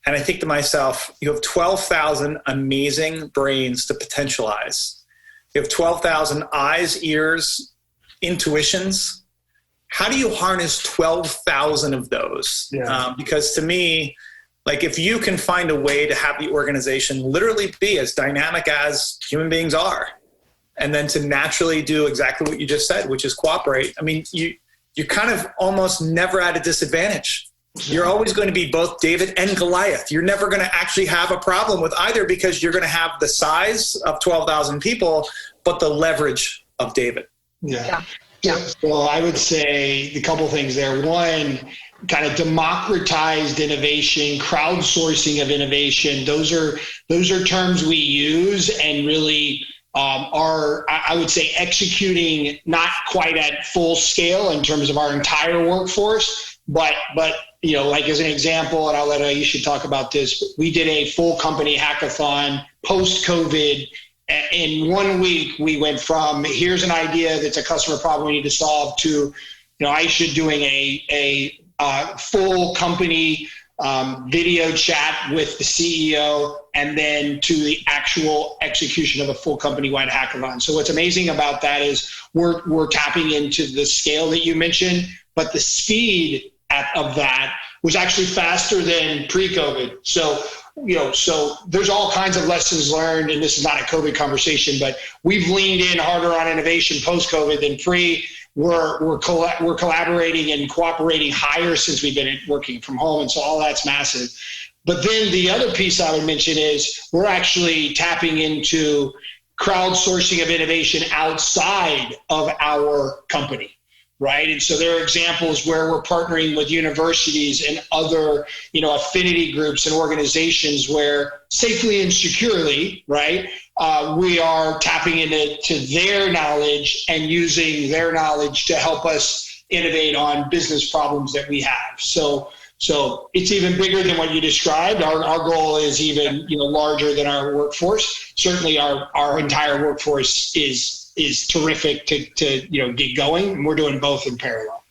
And I think to myself, you have 12,000 amazing brains to potentialize. You have 12,000 eyes, ears, intuitions. How do you harness 12,000 of those? Yeah. Because to me, like if you can find a way to have the organization literally be as dynamic as human beings are, and then to naturally do exactly what you just said, which is cooperate. I mean, you're kind of almost never at a disadvantage. You're always going to be both David and Goliath. You're never going to actually have a problem with either, because you're going to have the size of 12,000 people, but the leverage of David. Yeah. Well, I would say a couple things there. One, kind of democratized innovation, crowdsourcing of innovation. Those are terms we use and really are, I would say, executing not quite at full scale in terms of our entire workforce, but like as an example, and I'll let Aisha talk about this, we did a full company hackathon post-COVID. In 1 week, we went from here's an idea that's a customer problem we need to solve to, Aisha doing a full company video chat with the CEO, and then to the actual execution of a full company-wide hackathon. So what's amazing about that is we're tapping into the scale that you mentioned, but the speed of that was actually faster than pre-COVID. So there's all kinds of lessons learned, and this is not a COVID conversation, but we've leaned in harder on innovation post-COVID than pre. We're collaborating and cooperating higher since we've been working from home, and so all that's massive. But then the other piece I would mention is we're actually tapping into crowdsourcing of innovation outside of our company. Right. And so there are examples where we're partnering with universities and other, affinity groups and organizations where safely and securely, right, we are tapping into their knowledge and using their knowledge to help us innovate on business problems that we have. So it's even bigger than what you described. Our goal is even, larger than our workforce. Certainly our entire workforce is terrific to get going, and we're doing both in parallel.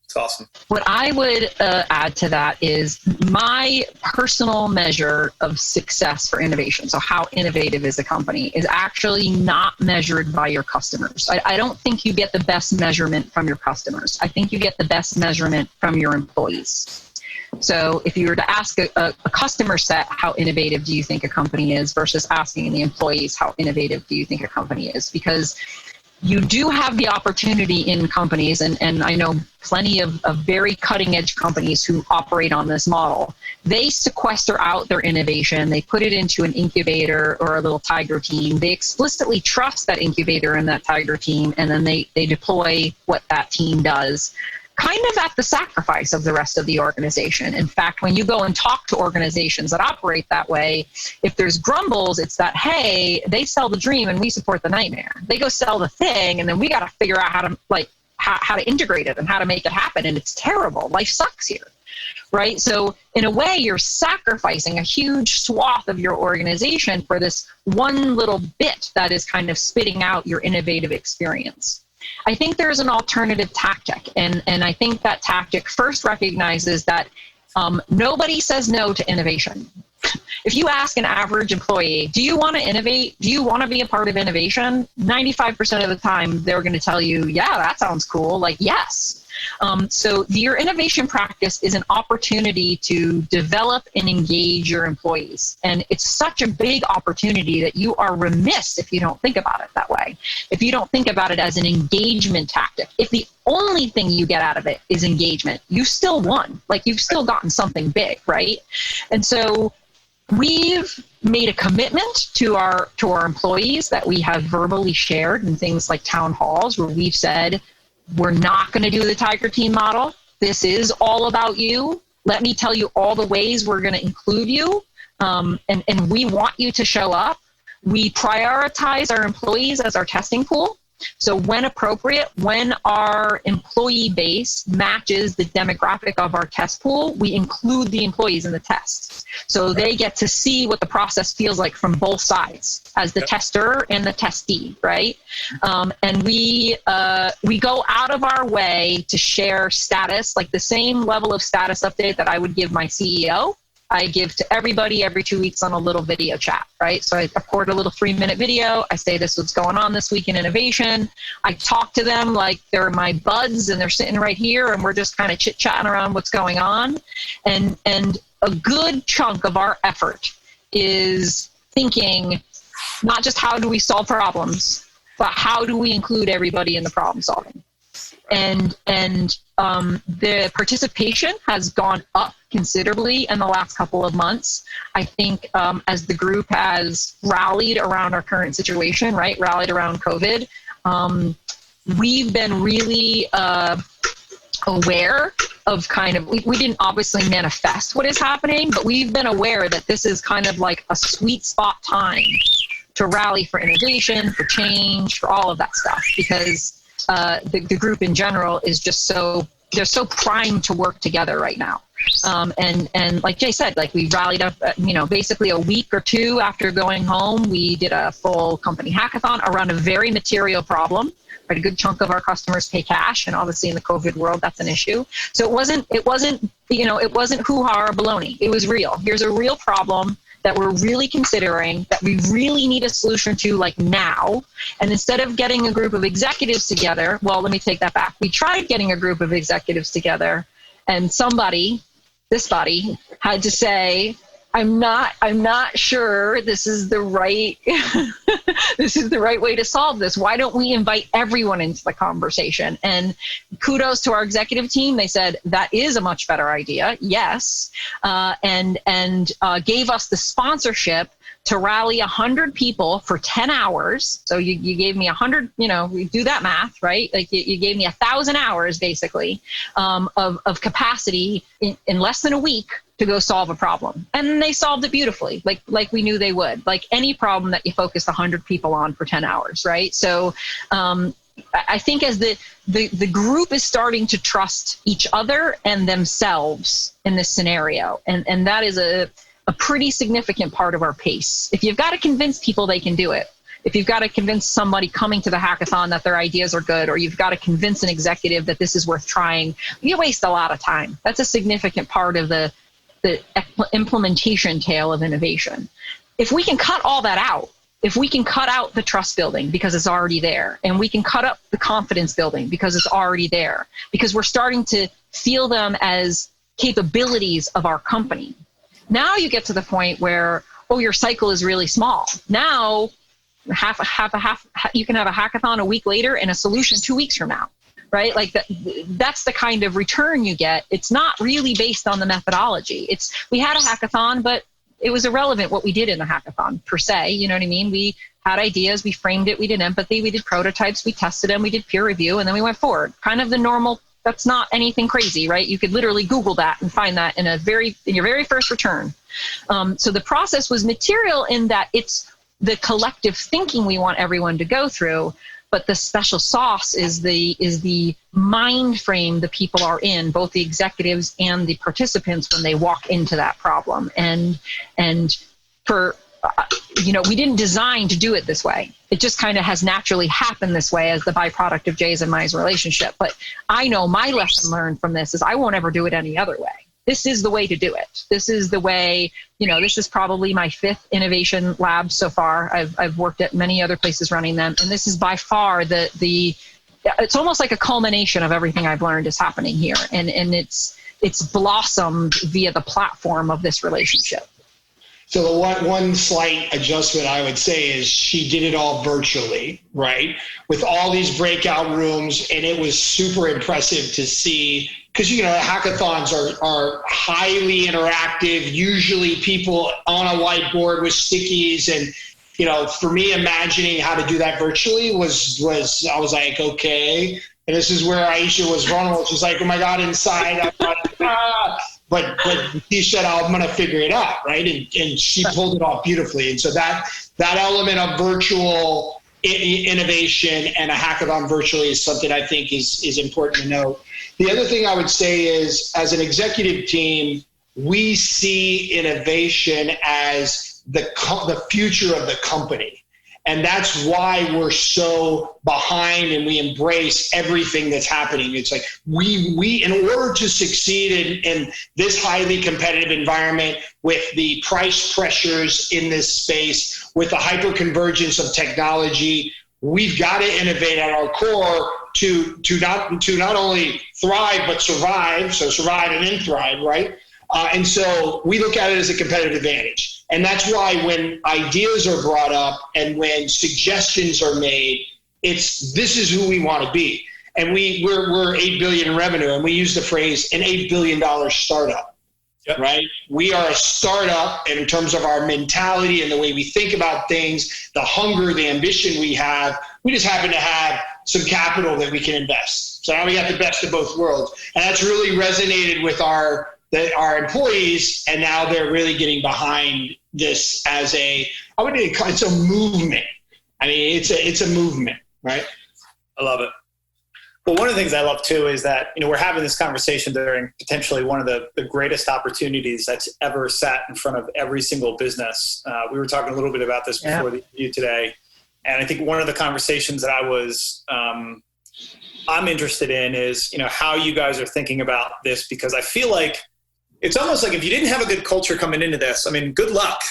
It's awesome. What I would add to that is my personal measure of success for innovation. So how innovative is a company is actually not measured by your customers. I don't think you get the best measurement from your customers. I think you get the best measurement from your employees. So if you were to ask a customer set, how innovative do you think a company is, versus asking the employees, how innovative do you think a company is? Because you do have the opportunity in companies, and I know plenty of very cutting edge companies who operate on this model. They sequester out their innovation. They put it into an incubator or a little tiger team. They explicitly trust that incubator and that tiger team, and then they deploy what that team does, kind of at the sacrifice of the rest of the organization. In fact, when you go and talk to organizations that operate that way, if there's grumbles, it's that, hey, they sell the dream and we support the nightmare. They go sell the thing, and then we got to figure out how to integrate it and how to make it happen. And it's terrible. Life sucks here, right? So in a way, you're sacrificing a huge swath of your organization for this one little bit that is kind of spitting out your innovative experience. I think there's an alternative tactic, and I think that tactic first recognizes that nobody says no to innovation. If you ask an average employee, do you want to innovate? Do you want to be a part of innovation? 95% of the time, they're going to tell you, yeah, that sounds cool. Like, yes. So your innovation practice is an opportunity to develop and engage your employees. And it's such a big opportunity that you are remiss if you don't think about it that way. If you don't think about it as an engagement tactic, if the only thing you get out of it is engagement, you still won. Like, you've still gotten something big, right? And so we've made a commitment to our employees that we have verbally shared in things like town halls, where we've said, we're not going to do the Tiger Team model. This is all about you. Let me tell you all the ways we're going to include you. And we want you to show up. We prioritize our employees as our testing pool. So when appropriate, when our employee base matches the demographic of our test pool, we include the employees in the tests. So they get to see what the process feels like from both sides, as the tester and the testee, right? And we go out of our way to share status, like the same level of status update that I would give my CEO. I give to everybody every 2 weeks on a little video chat, right? So I record a little 3-minute video. I say, this is what's going on this week in innovation. I talk to them like they're my buds and they're sitting right here, and we're just kind of chit-chatting around what's going on. And a good chunk of our effort is thinking not just how do we solve problems, but how do we include everybody in the problem solving. And the participation has gone up considerably in the last couple of months. I think as the group has rallied around our current situation, right, rallied around COVID, we've been really aware of kind of, we didn't obviously manifest what is happening, but we've been aware that this is kind of like a sweet spot time to rally for innovation, for change, for all of that stuff, because the group in general is just they're so primed to work together right now. And like Jay said, like, we rallied up, basically a week or two after going home, we did a full company hackathon around a very material problem. Right, a good chunk of our customers pay cash, and obviously in the COVID world, that's an issue. So it wasn't hoo-ha or baloney. It was real. Here's a real problem that we're really considering, that we really need a solution to, like, now. And instead of getting a group of executives together, well, let me take that back. We tried getting a group of executives together, and this body had to say, I'm not sure this is the right way to solve this. Why don't we invite everyone into the conversation? And kudos to our executive team. They said that is a much better idea. Yes. And gave us the sponsorship to rally 100 people for 10 hours. So you gave me 100, we do that math, right? Like you gave me 1,000 hours basically of capacity in less than a week to go solve a problem. And they solved it beautifully, like we knew they would. Like any problem that you focused 100 people on for 10 hours, right? So I think as the group is starting to trust each other and themselves in this scenario, and that is a pretty significant part of our pace. If you've got to convince people they can do it, if you've got to convince somebody coming to the hackathon that their ideas are good, or you've got to convince an executive that this is worth trying, you waste a lot of time. That's a significant part of the implementation tail of innovation. If we can cut all that out, if we can cut out the trust building because it's already there, and we can cut up the confidence building because it's already there, because we're starting to feel them as capabilities of our company. Now you get to the point where, your cycle is really small. Now you can have a hackathon a week later and a solution 2 weeks from now. Right? Like that's the kind of return you get. It's not really based on the methodology. We had a hackathon, but it was irrelevant what we did in the hackathon per se. You know what I mean? We had ideas, we framed it, we did empathy, we did prototypes, we tested them, we did peer review, and then we went forward. Kind of the normal. That's not anything crazy, right? You could literally Google that and find that in your very first return. So the process was material in that it's the collective thinking we want everyone to go through. But the special sauce is the mind frame the people are in, both the executives and the participants, when they walk into that problem. And for we didn't design to do it this way. It just kind of has naturally happened this way as the byproduct of Jay's and my relationship. But I know my lesson learned from this is I won't ever do it any other way. This is the way to do it. This is the way, this is probably my 5th innovation lab so far. I've worked at many other places running them. And this is by far the it's almost like a culmination of everything I've learned is happening here. And it's blossomed via the platform of this relationship. So the one slight adjustment I would say is she did it all virtually, right? With all these breakout rooms, and it was super impressive to see, because, hackathons are highly interactive, usually people on a whiteboard with stickies. And, for me, imagining how to do that virtually was I was like, okay. And this is where Aisha was vulnerable. She's like, oh my God, inside. I'm like, But she said, I'm going to figure it out, right? And she pulled it off beautifully. And so that element of virtual innovation and a hackathon virtually is something I think is important to note. The other thing I would say is, as an executive team, we see innovation as the future of the company. And that's why we're so behind and we embrace everything that's happening. It's like we in order to succeed in this highly competitive environment, with the price pressures in this space, with the hyperconvergence of technology, we've got to innovate at our core to not only thrive but survive. So survive and then thrive, right? And so we look at it as a competitive advantage. And that's why when ideas are brought up and when suggestions are made, this is who we want to be. And we're $8 billion in revenue, and we use the phrase an $8 billion startup, yep. Right? We are a startup in terms of our mentality and the way we think about things, the hunger, the ambition we have. We just happen to have some capital that we can invest. So now we got the best of both worlds. And that's really resonated with our employees, and now they're really getting behind this as it's a movement. I mean, it's a movement, right? I love it. Well, one of the things I love too is that, we're having this conversation during potentially one of the greatest opportunities that's ever sat in front of every single business. We were talking a little bit about this before the interview today. And I think one of the conversations that I'm interested in is, how you guys are thinking about this, because I feel like it's almost like if you didn't have a good culture coming into this, I mean, good luck,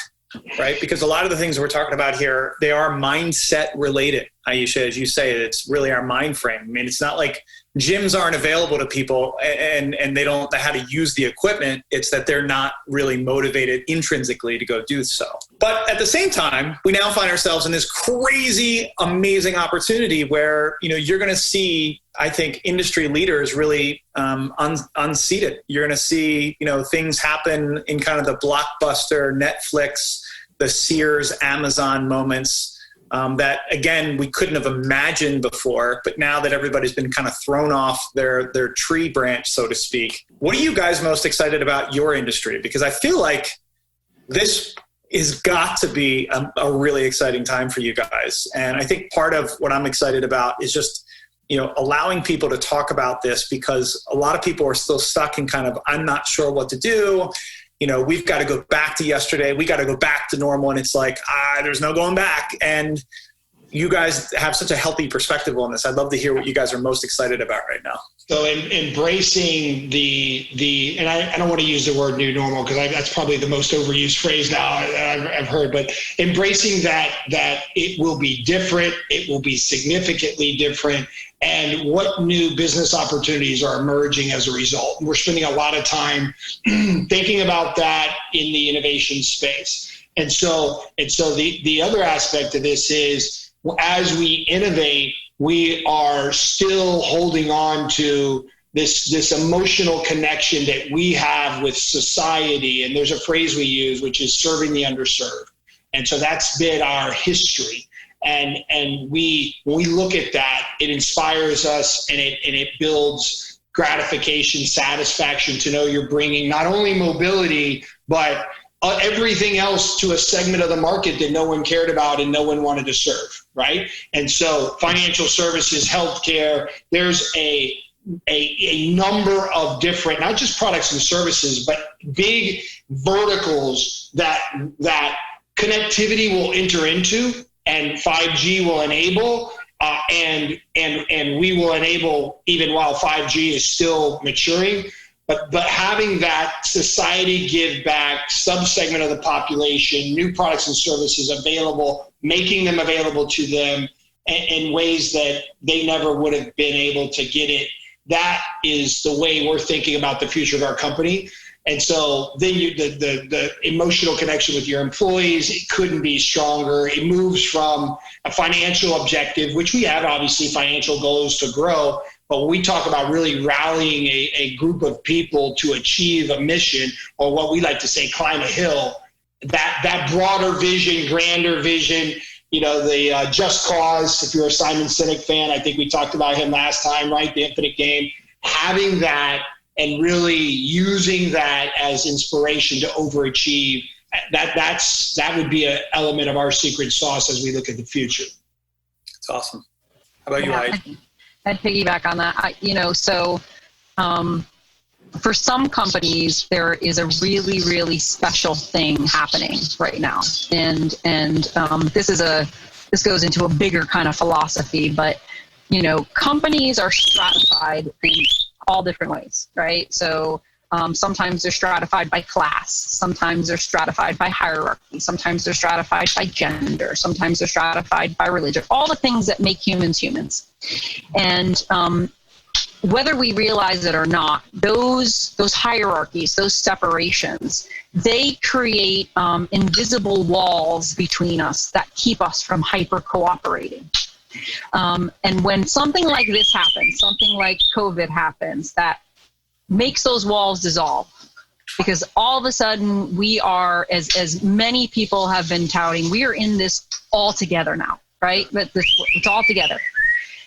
right? Because a lot of the things we're talking about here, they are mindset related. Aisha, as you say, it's really our mind frame. I mean, it's not like gyms aren't available to people and they don't know how to use the equipment. It's that they're not really motivated intrinsically to go do so. But at the same time, we now find ourselves in this crazy, amazing opportunity where, you're going to see, I think, industry leaders really unseated. You're going to see, things happen in kind of the blockbuster, Netflix, the Sears, Amazon moments that, again, we couldn't have imagined before. But now that everybody's been kind of thrown off their tree branch, so to speak, what are you guys most excited about your industry? Because I feel like this has got to be a really exciting time for you guys. And I think part of what I'm excited about is just, allowing people to talk about this, because a lot of people are still stuck in kind of, I'm not sure what to do. We've got to go back to yesterday. We got to go back to normal. And it's like, there's no going back. And you guys have such a healthy perspective on this. I'd love to hear what you guys are most excited about right now. So embracing and I don't want to use the word new normal, because that's probably the most overused phrase now I've heard, but embracing that it will be different, it will be significantly different, and what new business opportunities are emerging as a result. We're spending a lot of time thinking about that in the innovation space. And so the other aspect of this is, as we innovate, we are still holding on to this emotional connection that we have with society. And there's a phrase we use, which is serving the underserved. And so that's been our history. And when we look at that, it inspires us, and it builds gratification, satisfaction to know you're bringing not only mobility, but everything else to a segment of the market that no one cared about and no one wanted to serve, right? And so financial services, healthcare, there's a number of different, not just products and services, but big verticals that connectivity will enter into, and 5G will enable, and we will enable even while 5G is still maturing. But having that society give back, subsegment of the population, new products and services available, making them available to them, in ways that they never would have been able to get it. That is the way we're thinking about the future of our company. And so then the emotional connection with your employees, it couldn't be stronger. It moves from a financial objective, which we have obviously financial goals to grow, but when we talk about really rallying a group of people to achieve a mission, or what we like to say, climb a hill, that broader vision, grander vision, the Just Cause, if you're a Simon Sinek fan, I think we talked about him last time, right? The Infinite Game, having that and really using that as inspiration to overachieve, that would be an element of our secret sauce as we look at the future. That's awesome. How about you, Heidi? I'd piggyback on that. For some companies, there is a really, really special thing happening right now, and this goes into a bigger kind of philosophy. But companies are stratified in all different ways, right? So sometimes they're stratified by class, sometimes they're stratified by hierarchy, sometimes they're stratified by gender, sometimes they're stratified by religion. All the things that make humans humans, and whether we realize it or not, those hierarchies, those separations, they create invisible walls between us that keep us from hyper cooperating. And when something like this happens, something like COVID happens, that makes those walls dissolve, because all of a sudden we are, as many people have been touting, we are in this all together now, right? It's all together.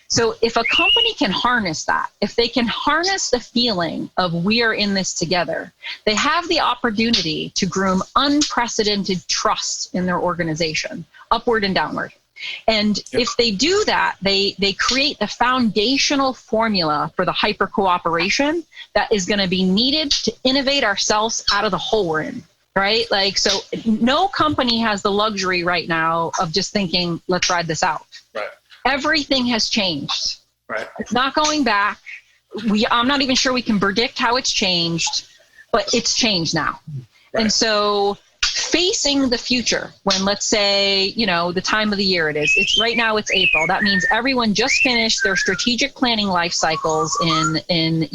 So if a company can harness that, if they can harness the feeling of we are in this together, they have the opportunity to groom unprecedented trust in their organization, upward and downward. And if they do that, they create the foundational formula for the hyper cooperation that is going to be needed to innovate ourselves out of the hole we're in, right? So no company has the luxury right now of just thinking, let's ride this out. Right. Everything has changed. Right. It's not going back. I'm not even sure we can predict how it's changed, but it's changed now. Right. And so facing the future, when, let's say, the time of the year it's right now, it's April. That means everyone just finished their strategic planning life cycles in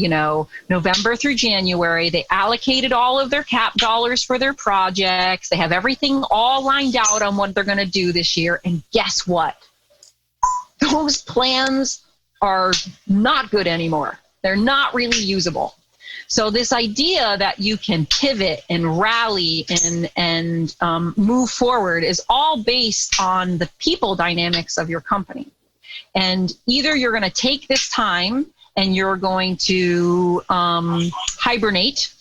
November through January. They allocated all of their cap dollars for their projects. They have everything all lined out on what they're going to do this year. And guess what? Those plans are not good anymore. They're not really usable. So this idea that you can pivot and rally and move forward is all based on the people dynamics of your company. And either you're going to take this time and you're going to hibernate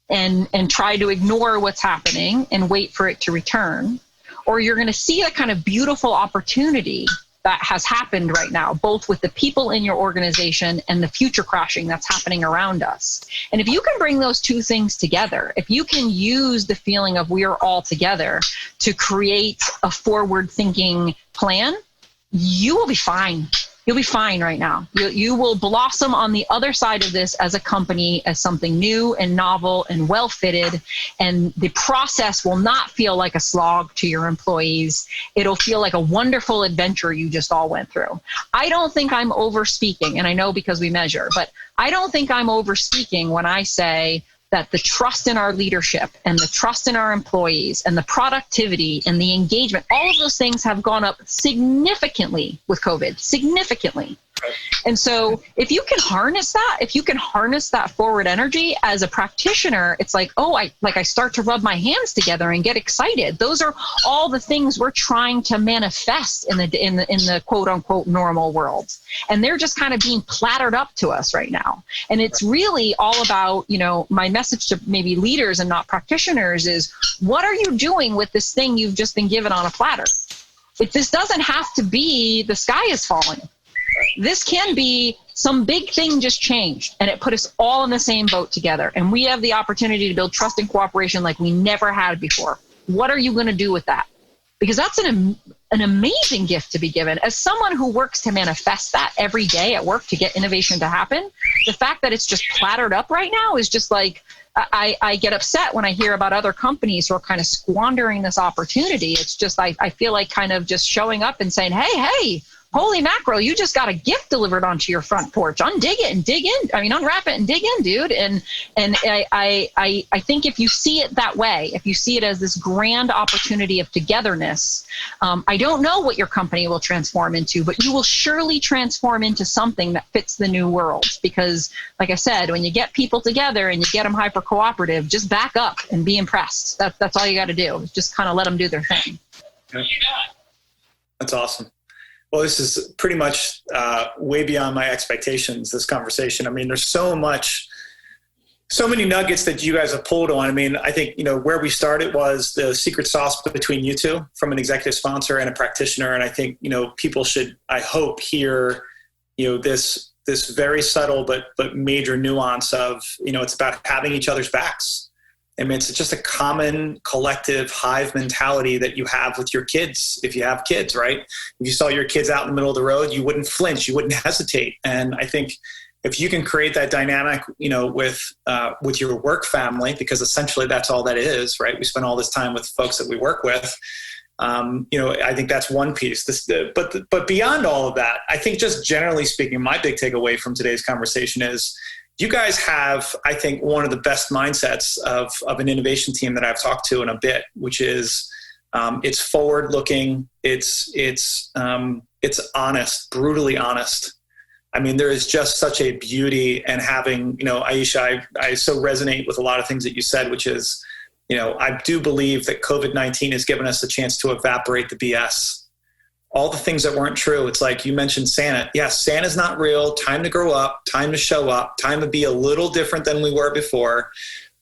and try to ignore what's happening and wait for it to return, or you're going to see a kind of beautiful opportunity that has happened right now, both with the people in your organization and the future crashing that's happening around us. And if you can bring those two things together, if you can use the feeling of we are all together to create a forward-thinking plan, you will be fine. You'll be fine right now. You will blossom on the other side of this as a company, as something new and novel and well-fitted. And the process will not feel like a slog to your employees. It'll feel like a wonderful adventure you just all went through. I don't think I'm over-speaking, and I know because we measure, but I don't think I'm over-speaking when I say that the trust in our leadership and the trust in our employees and the productivity and the engagement, all of those things have gone up significantly with COVID, significantly. And so if you can harness that forward energy as a practitioner, it's like, I start to rub my hands together and get excited. Those are all the things we're trying to manifest in the quote unquote normal world. And they're just kind of being plattered up to us right now. And it's really all about, my message to maybe leaders and not practitioners is, what are you doing with this thing you've just been given on a platter? This doesn't have to be the sky is falling. This can be some big thing just changed and it put us all in the same boat together. And we have the opportunity to build trust and cooperation like we never had before. What are you going to do with that? Because that's an amazing gift to be given. As someone who works to manifest that every day at work to get innovation to happen, the fact that it's just plattered up right now is just like, I get upset when I hear about other companies who are kind of squandering this opportunity. It's just, I feel like kind of just showing up and saying, hey, holy mackerel, you just got a gift delivered onto your front porch. Undig it and dig in. I mean, unwrap it and dig in, dude. And I think if you see it that way, if you see it as this grand opportunity of togetherness, I don't know what your company will transform into, but you will surely transform into something that fits the new world. Because like I said, when you get people together and you get them hyper cooperative, just back up and be impressed. That's all you got to do. Just kind of let them do their thing. Yeah. That's awesome. Well, this is pretty much way beyond my expectations, this conversation. I mean, there's so many nuggets that you guys have pulled on. I mean, I think, where we started was the secret sauce between you two from an executive sponsor and a practitioner. And I think, people should, I hope, hear, this very subtle but major nuance of, it's about having each other's backs. I mean, it's just a common collective hive mentality that you have with your kids. If you have kids, right? If you saw your kids out in the middle of the road, you wouldn't flinch, you wouldn't hesitate. And I think if you can create that dynamic, with your work family, because essentially that's all that is, right? We spend all this time with folks that we work with. I think that's one piece. But beyond all of that, I think just generally speaking, my big takeaway from today's conversation is, you guys have, I think, one of the best mindsets of an innovation team that I've talked to in a bit, which is it's forward-looking, it's honest, brutally honest. I mean, there is just such a beauty in having, Aisha, I so resonate with a lot of things that you said, which is, I do believe that COVID-19 has given us a chance to evaporate the BS. All the things that weren't true. It's like you mentioned Santa. Yes, Santa's not real. Time to grow up, time to show up, time to be a little different than we were before.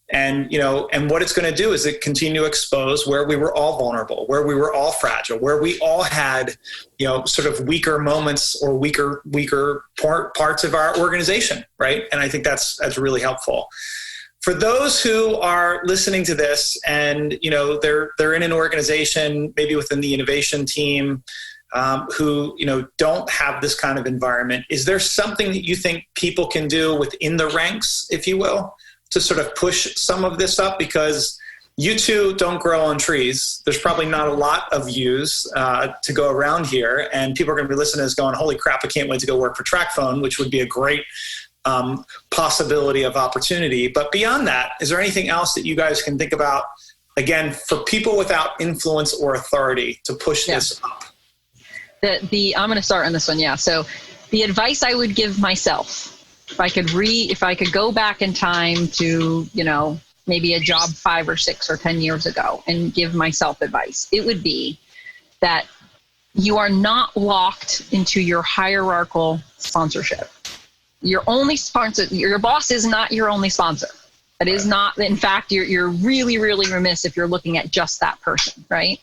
And, and what it's going to do is it continue to expose where we were all vulnerable, where we were all fragile, where we all had, sort of weaker moments or weaker parts of our organization. Right. And I think that's really helpful. For those who are listening to this and, they're in an organization, maybe within the innovation team, who, don't have this kind of environment, is there something that you think people can do within the ranks, if you will, to sort of push some of this up? Because you two don't grow on trees. There's probably not a lot of yous to go around here. And people are going to be listening to this going, holy crap, I can't wait to go work for attracfone, which would be a great possibility of opportunity. But beyond that, is there anything else that you guys can think about, again, for people without influence or authority to push this up? I'm going to start on this one. Yeah. So the advice I would give myself, if I could go back in time to, maybe a job 5 or 6 or 10 years ago and give myself advice, it would be that you are not locked into your hierarchical sponsorship. Your only sponsor, your boss is not your only sponsor. That is not, in fact, you're really, really remiss if you're looking at just that person, right?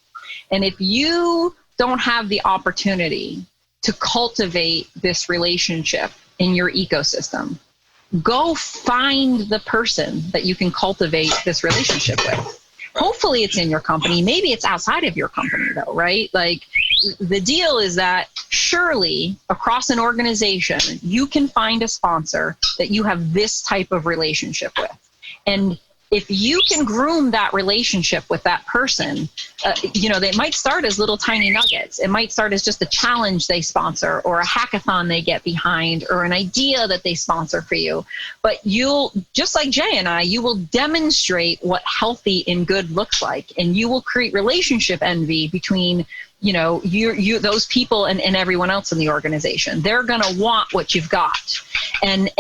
And if you don't have the opportunity to cultivate this relationship in your ecosystem, go find the person that you can cultivate this relationship with. Hopefully it's in your company. Maybe it's outside of your company though, right? Like the deal is that surely across an organization, you can find a sponsor that you have this type of relationship with. And if you can groom that relationship with that person, they might start as little tiny nuggets. It might start as just a challenge they sponsor or a hackathon they get behind or an idea that they sponsor for you. But you'll, just like Jay and I, you will demonstrate what healthy and good looks like. And you will create relationship envy between you those people and everyone else in the organization. They're going to want what you've got. And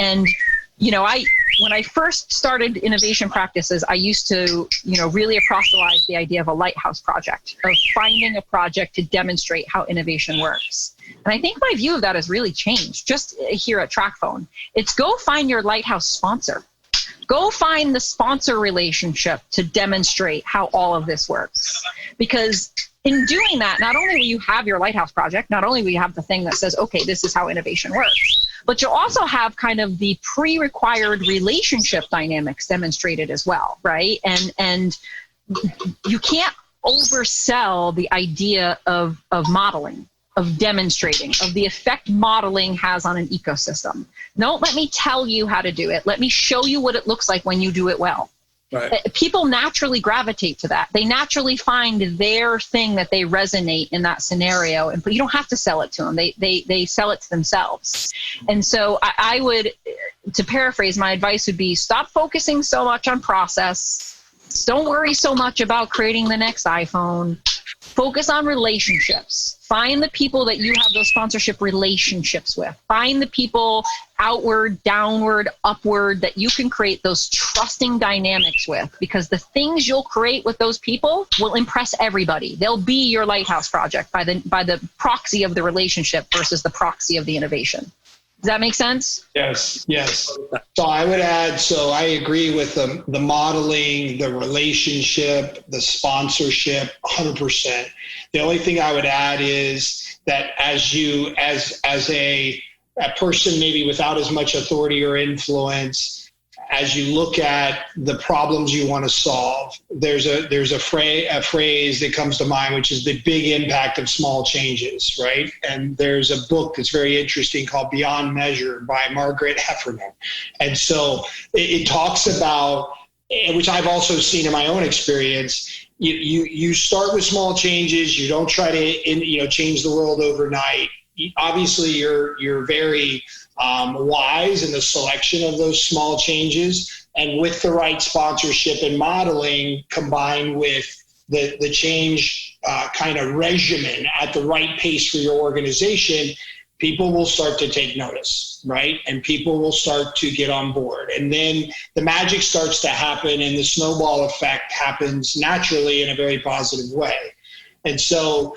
when I first started innovation practices, I used to, really proselytize the idea of a lighthouse project, of finding a project to demonstrate how innovation works. And I think my view of that has really changed just here at attracfone. It's go find your lighthouse sponsor. Go find the sponsor relationship to demonstrate how all of this works. Because in doing that, not only will you have your lighthouse project, not only will you have the thing that says, okay, this is how innovation works, but you'll also have kind of the pre-required relationship dynamics demonstrated as well, right? And you can't oversell the idea of modeling, of demonstrating, of the effect modeling has on an ecosystem. Don't let me tell you how to do it. Let me show you what it looks like when you do it well. Right. People naturally gravitate to that. They naturally find their thing that they resonate in that scenario. But you don't have to sell it to them. They sell it to themselves. And so I would, to paraphrase, my advice would be stop focusing so much on process. Don't worry so much about creating the next iPhone. Focus on relationships. Find the people that you have those sponsorship relationships with. Find the people outward, downward, upward that you can create those trusting dynamics with, because the things you'll create with those people will impress everybody. They'll be your lighthouse project by the proxy of the relationship versus the proxy of the innovation. Does that make sense? Yes. So I would add, so I agree with the modeling, the relationship, the sponsorship, 100%. The only thing I would add is that as a person maybe without as much authority or influence, as you look at the problems you want to solve, there's a phrase that comes to mind, which is the big impact of small changes, right? And there's a book that's very interesting called Beyond Measure by Margaret Heffernan. And so it talks about, which I've also seen in my own experience, you start with small changes. You don't try to change the world overnight. Obviously, you're very wise in the selection of those small changes, and with the right sponsorship and modeling combined with the change kind of regimen at the right pace for your organization, people will start to take notice, right? And people will start to get on board. And then the magic starts to happen and the snowball effect happens naturally in a very positive way. And so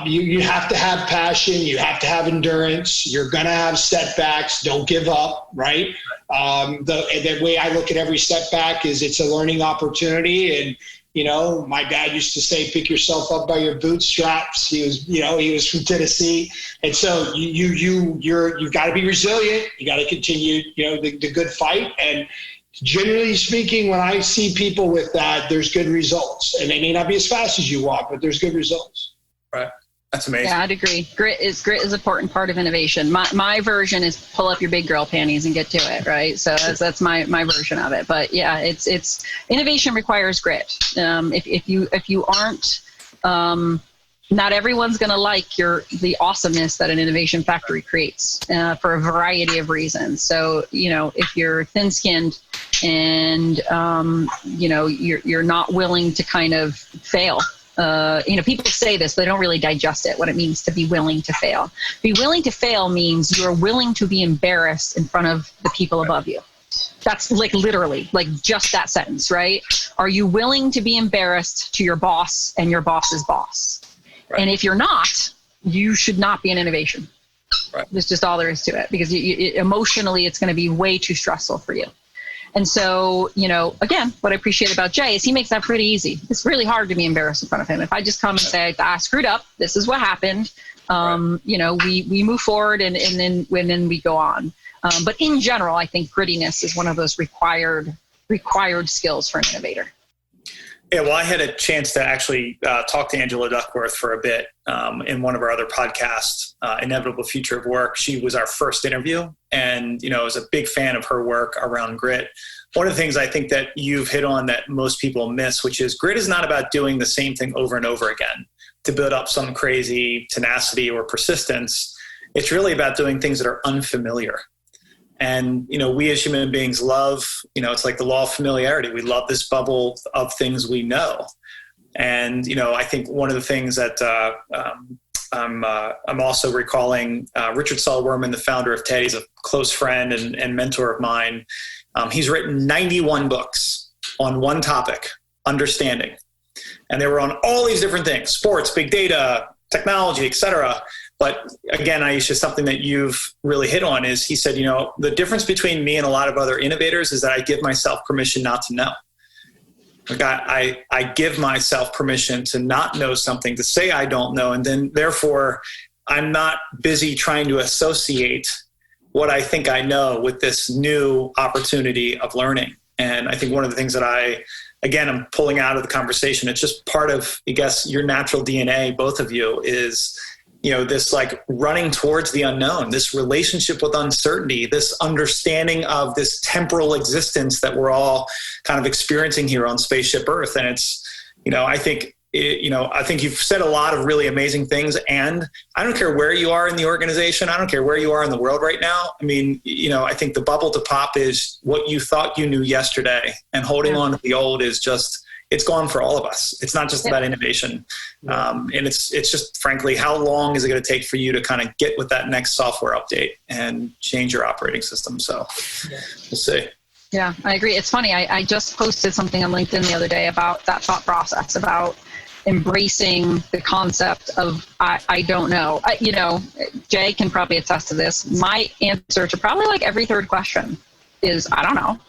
you have to have passion. You have to have endurance. You're going to have setbacks. Don't give up, right? The way I look at every setback is it's a learning opportunity. And, my dad used to say, pick yourself up by your bootstraps. He was from Tennessee. And so you've got to be resilient. You got to continue, the good fight. And generally speaking, when I see people with that, there's good results. And they may not be as fast as you want, but there's good results. Right. That's amazing. Yeah, I'd agree. Grit is an important part of innovation. My version is pull up your big girl panties and get to it, right? So that's my version of it. But yeah, it's innovation requires grit. If you aren't, not everyone's going to like the awesomeness that an innovation factory creates for a variety of reasons. So if you're thin-skinned and you're not willing to kind of fail. People say this, but they don't really digest it, what it means to be willing to fail. Be willing to fail means you're willing to be embarrassed in front of the people above you. That's literally just that sentence, right? Are you willing to be embarrassed to your boss and your boss's boss? Right. And if you're not, you should not be in innovation. Right. That's just all there is to it, because emotionally it's going to be way too stressful for you. And so, again, what I appreciate about Jay is he makes that pretty easy. It's really hard to be embarrassed in front of him. If I just come and say, I screwed up, this is what happened, we move forward and then we go on. But in general, I think grittiness is one of those required skills for an innovator. Yeah, well, I had a chance to actually talk to Angela Duckworth for a bit in one of our other podcasts, Inevitable Future of Work. She was our first interview, and I was a big fan of her work around grit. One of the things I think that you've hit on that most people miss, which is grit is not about doing the same thing over and over again to build up some crazy tenacity or persistence. It's really about doing things that are unfamiliar. And, we as human beings love, it's like the law of familiarity. We love this bubble of things we know. And, I think one of the things that I'm also recalling, Richard Saul Wurman, the founder of TED, he's a close friend and mentor of mine. He's written 91 books on one topic, understanding. And they were on all these different things, sports, big data, technology, et cetera. But again, Aisha, something that you've really hit on is he said, the difference between me and a lot of other innovators is that I give myself permission not to know. I give myself permission to not know something, to say I don't know. And then therefore, I'm not busy trying to associate what I think I know with this new opportunity of learning. And I think one of the things that I'm pulling out of the conversation, it's just part of, I guess, your natural DNA, both of you, is this like running towards the unknown, this relationship with uncertainty, this understanding of this temporal existence that we're all kind of experiencing here on Spaceship Earth. And it's, I think you've said a lot of really amazing things, and I don't care where you are in the organization. I don't care where you are in the world right now. I mean, I think the bubble to pop is what you thought you knew yesterday, and holding on to the old is just, it's gone for all of us. It's not just about innovation. And it's just, frankly, how long is it going to take for you to kind of get with that next software update and change your operating system? So we'll see. Yeah, I agree. It's funny. I just posted something on LinkedIn the other day about that thought process, about embracing the concept of I don't know. Jay can probably attest to this. My answer to probably like every third question is I don't know.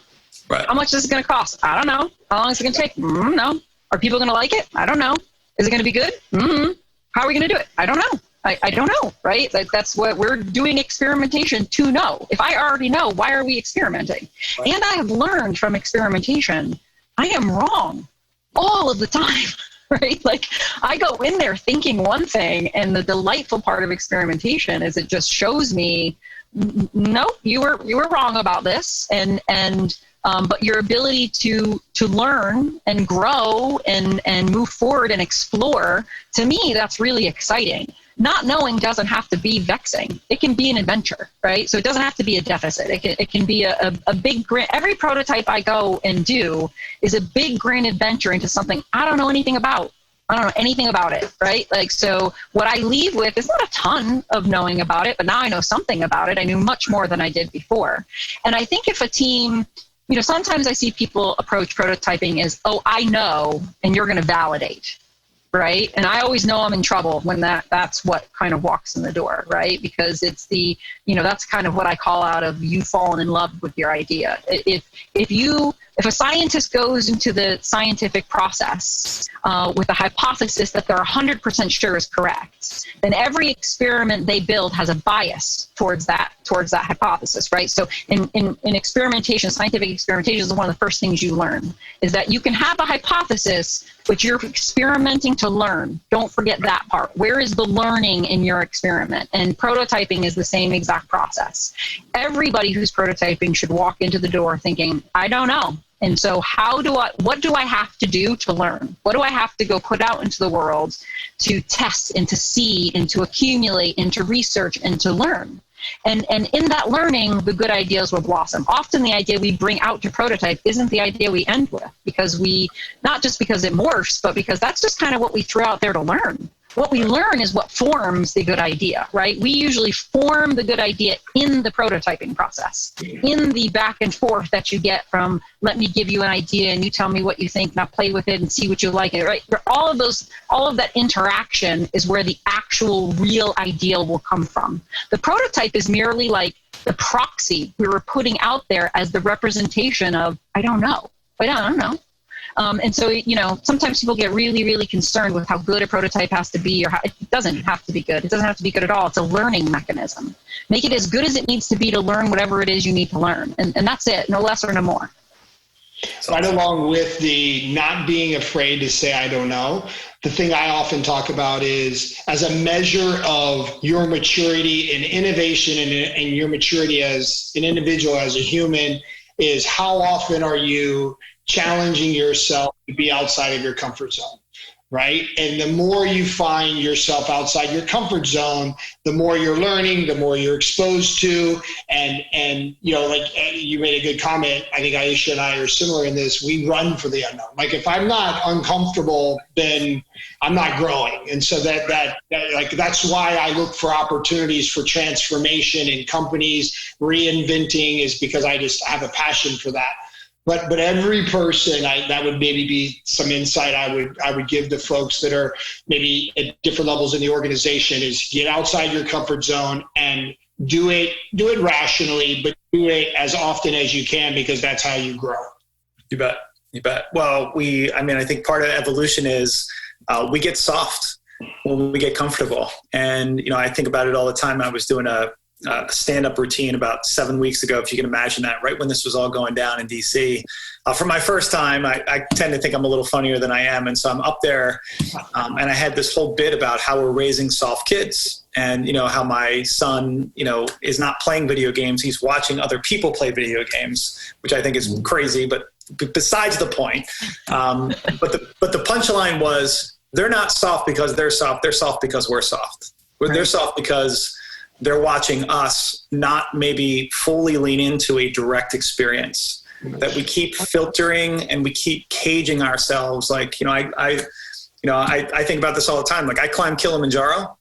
Right. How much is it going to cost? I don't know. How long is it going to take? No. Are people going to like it? I don't know. Is it going to be good? How are we going to do it? I don't know. I don't know, right? That's what we're doing, experimentation to know. If I already know, why are we experimenting? Right. And I have learned from experimentation, I am wrong all of the time. Right? Like I go in there thinking one thing, and the delightful part of experimentation is it just shows me, no, you were wrong about this. But your ability to learn and grow and move forward and explore, to me, that's really exciting. Not knowing doesn't have to be vexing. It can be an adventure, right? So it doesn't have to be a deficit. It can be a big grand. Every prototype I go and do is a big grand adventure into something I don't know anything about. I don't know anything about it, right? Like, so what I leave with is not a ton of knowing about it, but now I know something about it. I knew much more than I did before. And I think if a team, sometimes I see people approach prototyping as, oh, I know, and you're going to validate. Right. And I always know I'm in trouble when that's what kind of walks in the door. Right. Because it's that's kind of what I call out of you falling in love with your idea. If a scientist goes into the scientific process with a hypothesis that they're 100% sure is correct, then every experiment they build has a bias towards that hypothesis, right? So in experimentation, scientific experimentation is one of the first things you learn, is that you can have a hypothesis, but you're experimenting to learn. Don't forget that part. Where is the learning in your experiment? And prototyping is the same exact process. Everybody who's prototyping should walk into the door thinking, I don't know. And so what do I have to do to learn? What do I have to go put out into the world to test and to see and to accumulate and to research and to learn? And in that learning, the good ideas will blossom. Often the idea we bring out to prototype isn't the idea we end with, because not just because it morphs, but because that's just kind of what we threw out there to learn. What we learn is what forms the good idea, right? We usually form the good idea in the prototyping process, in the back and forth that you get from, let me give you an idea and you tell me what you think, now play with it and see what you like, right? All of that interaction is where the actual real ideal will come from. The prototype is merely like the proxy we were putting out there as the representation of, I don't know. And so, sometimes people get really, really concerned with how good a prototype has to be, or how it doesn't have to be good. It doesn't have to be good at all. It's a learning mechanism. Make it as good as it needs to be to learn whatever it is you need to learn. And that's it, no less or no more. Right along with the not being afraid to say, I don't know, the thing I often talk about is, as a measure of your maturity in innovation and your maturity as an individual, as a human, is how often are you challenging yourself to be outside of your comfort zone, right? And the more you find yourself outside your comfort zone, the more you're learning, the more you're exposed to. And like you made a good comment, I think Aisha and I are similar in this. We run for the unknown. Like, if I'm not uncomfortable, then I'm not growing. And so that's why I look for opportunities for transformation in companies, reinventing, is because I just have a passion for that. But every person, that would maybe be some insight I would give to folks that are maybe at different levels in the organization, is get outside your comfort zone and do it rationally, but do it as often as you can, because that's how you grow. You bet. Well, I think part of evolution is we get soft when we get comfortable. And, I think about it all the time. I was doing a stand-up routine about 7 weeks ago, if you can imagine that, right when this was all going down in DC. For my first time, I tend to think I'm a little funnier than I am. And so I'm up there and I had this whole bit about how we're raising soft kids and, how my son, is not playing video games. He's watching other people play video games, which I think is crazy, but besides the point. But the punchline was they're not soft because they're soft. They're soft because we're soft. They're soft because they're watching us not maybe fully lean into a direct experience. That we keep filtering and we keep caging ourselves. Like, I think about this all the time. Like I climbed Kilimanjaro,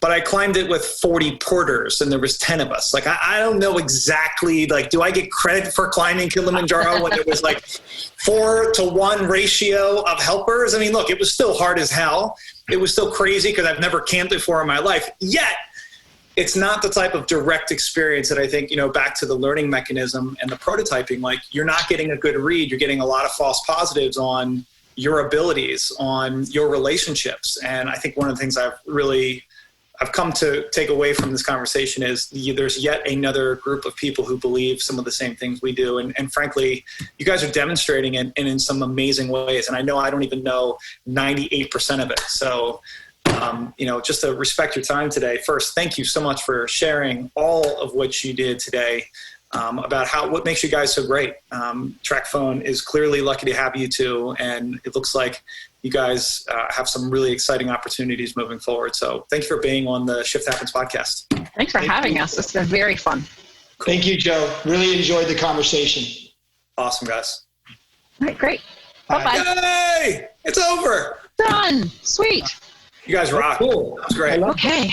but I climbed it with 40 porters and there was 10 of us. Like, I don't know exactly, like, do I get credit for climbing Kilimanjaro when there was like 4-to-1 ratio of helpers? I mean, look, it was still hard as hell. It was still crazy because I've never camped before in my life. Yet, it's not the type of direct experience that I think, back to the learning mechanism and the prototyping, like you're not getting a good read. You're getting a lot of false positives on your abilities, on your relationships. And I think one of the things I've come to take away from this conversation is there's yet another group of people who believe some of the same things we do. And frankly, you guys are demonstrating it in some amazing ways. And I know I don't even know 98% of it. So, just to respect your time today. First, thank you so much for sharing all of what you did today about what makes you guys so great. Attracfone is clearly lucky to have you two, and it looks like you guys have some really exciting opportunities moving forward. So thank you for being on the Shift Happens podcast. Thanks for having us. It's been very fun. Cool. Thank you, Joe. Really enjoyed the conversation. Awesome, guys. All right, great. Bye-bye. Yay! It's over. Done. Sweet. You guys rock. Cool. That's great. Okay.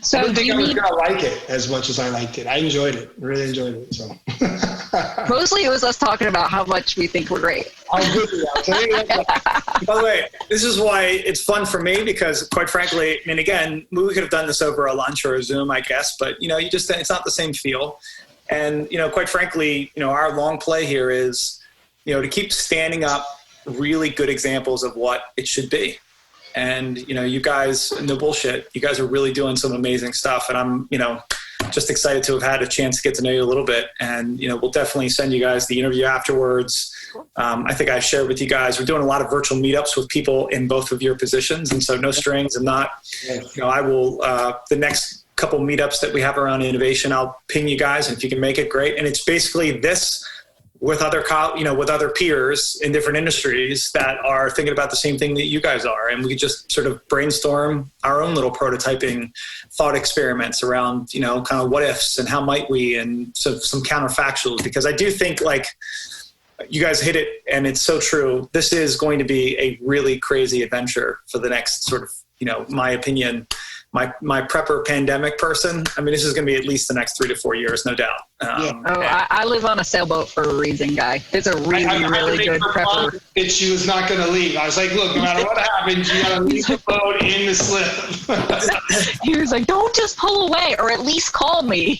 So I didn't think I was going to like it as much as I liked it. I enjoyed it. Really enjoyed it. So. Mostly it was us talking about how much we think we're great. How good we are. By the way, this is why it's fun for me because, quite frankly, again, we could have done this over a lunch or a Zoom, I guess, but, it's not the same feel. And, quite frankly, our long play here is, to keep standing up really good examples of what it should be. And, you guys, no bullshit, you guys are really doing some amazing stuff. And I'm, just excited to have had a chance to get to know you a little bit. And, we'll definitely send you guys the interview afterwards. I think I shared with you guys, we're doing a lot of virtual meetups with people in both of your positions. And so no strings. I'm not, I will, the next couple meetups that we have around innovation, I'll ping you guys. And if you can make it, great. And it's basically this with other, with other peers in different industries that are thinking about the same thing that you guys are. And we could just sort of brainstorm our own little prototyping thought experiments around, kind of what ifs and how might we, and so some counterfactuals, because I do think like you guys hit it and it's so true. This is going to be a really crazy adventure for the next sort of, my opinion, my prepper pandemic person. This is going to be at least the next 3 to 4 years, no doubt. I live on a sailboat for a reason, guy. It's a really good prepper. She was not going to leave. I was like, look, no matter what happens, you got to leave the boat in the slip. He was like, don't just pull away or at least call me.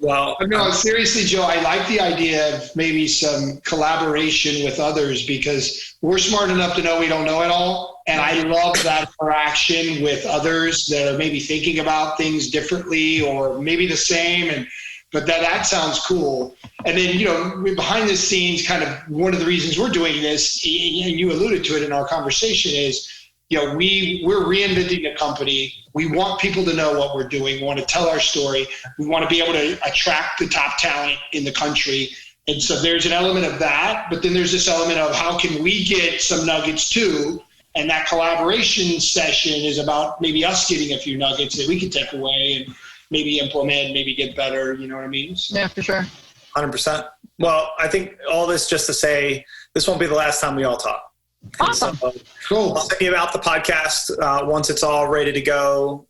Well, no, seriously, Joe, I like the idea of maybe some collaboration with others because we're smart enough to know we don't know it all. And I love that interaction with others that are maybe thinking about things differently or maybe the same. But that sounds cool. And then, behind the scenes, kind of one of the reasons we're doing this, and you alluded to it in our conversation, is, we're reinventing the company. We want people to know what we're doing. We want to tell our story. We want to be able to attract the top talent in the country. And so there's an element of that, but then there's this element of how can we get some nuggets too? And that collaboration session is about maybe us getting a few nuggets that we can take away and maybe implement, maybe get better. You know what I mean? So. Yeah, for sure. 100%. Well, I think all this just to say, this won't be the last time we all talk. Awesome. So, cool. I'll send you about the podcast once it's all ready to go.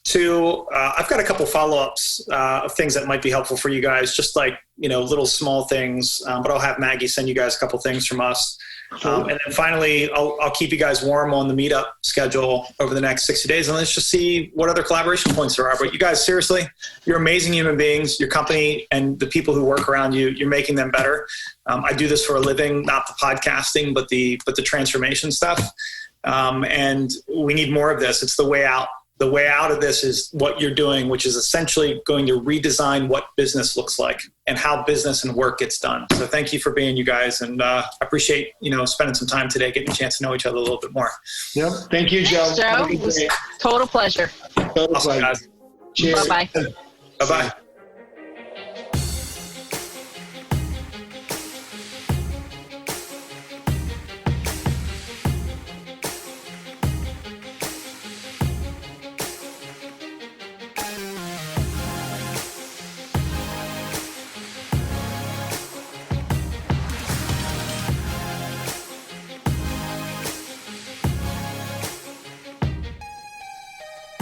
Two, I've got a couple follow-ups of things that might be helpful for you guys, just like, little small things, but I'll have Maggie send you guys a couple things from us. And then finally, I'll keep you guys warm on the meetup schedule over the next 60 days. And let's just see what other collaboration points there are. But you guys, seriously, you're amazing human beings. Your company and the people who work around you, you're making them better. I do this for a living, not the podcasting, but the transformation stuff. And we need more of this. It's the way out the way out of this is what you're doing, which is essentially going to redesign what business looks like and how business and work gets done. So thank you for being you guys. And I appreciate, spending some time today, getting a chance to know each other a little bit more. Yep. Thank you, Joe. Thanks, Joe. It was total pleasure. Total Awesome, pleasure. guys. Cheers. Bye-bye. Bye-bye.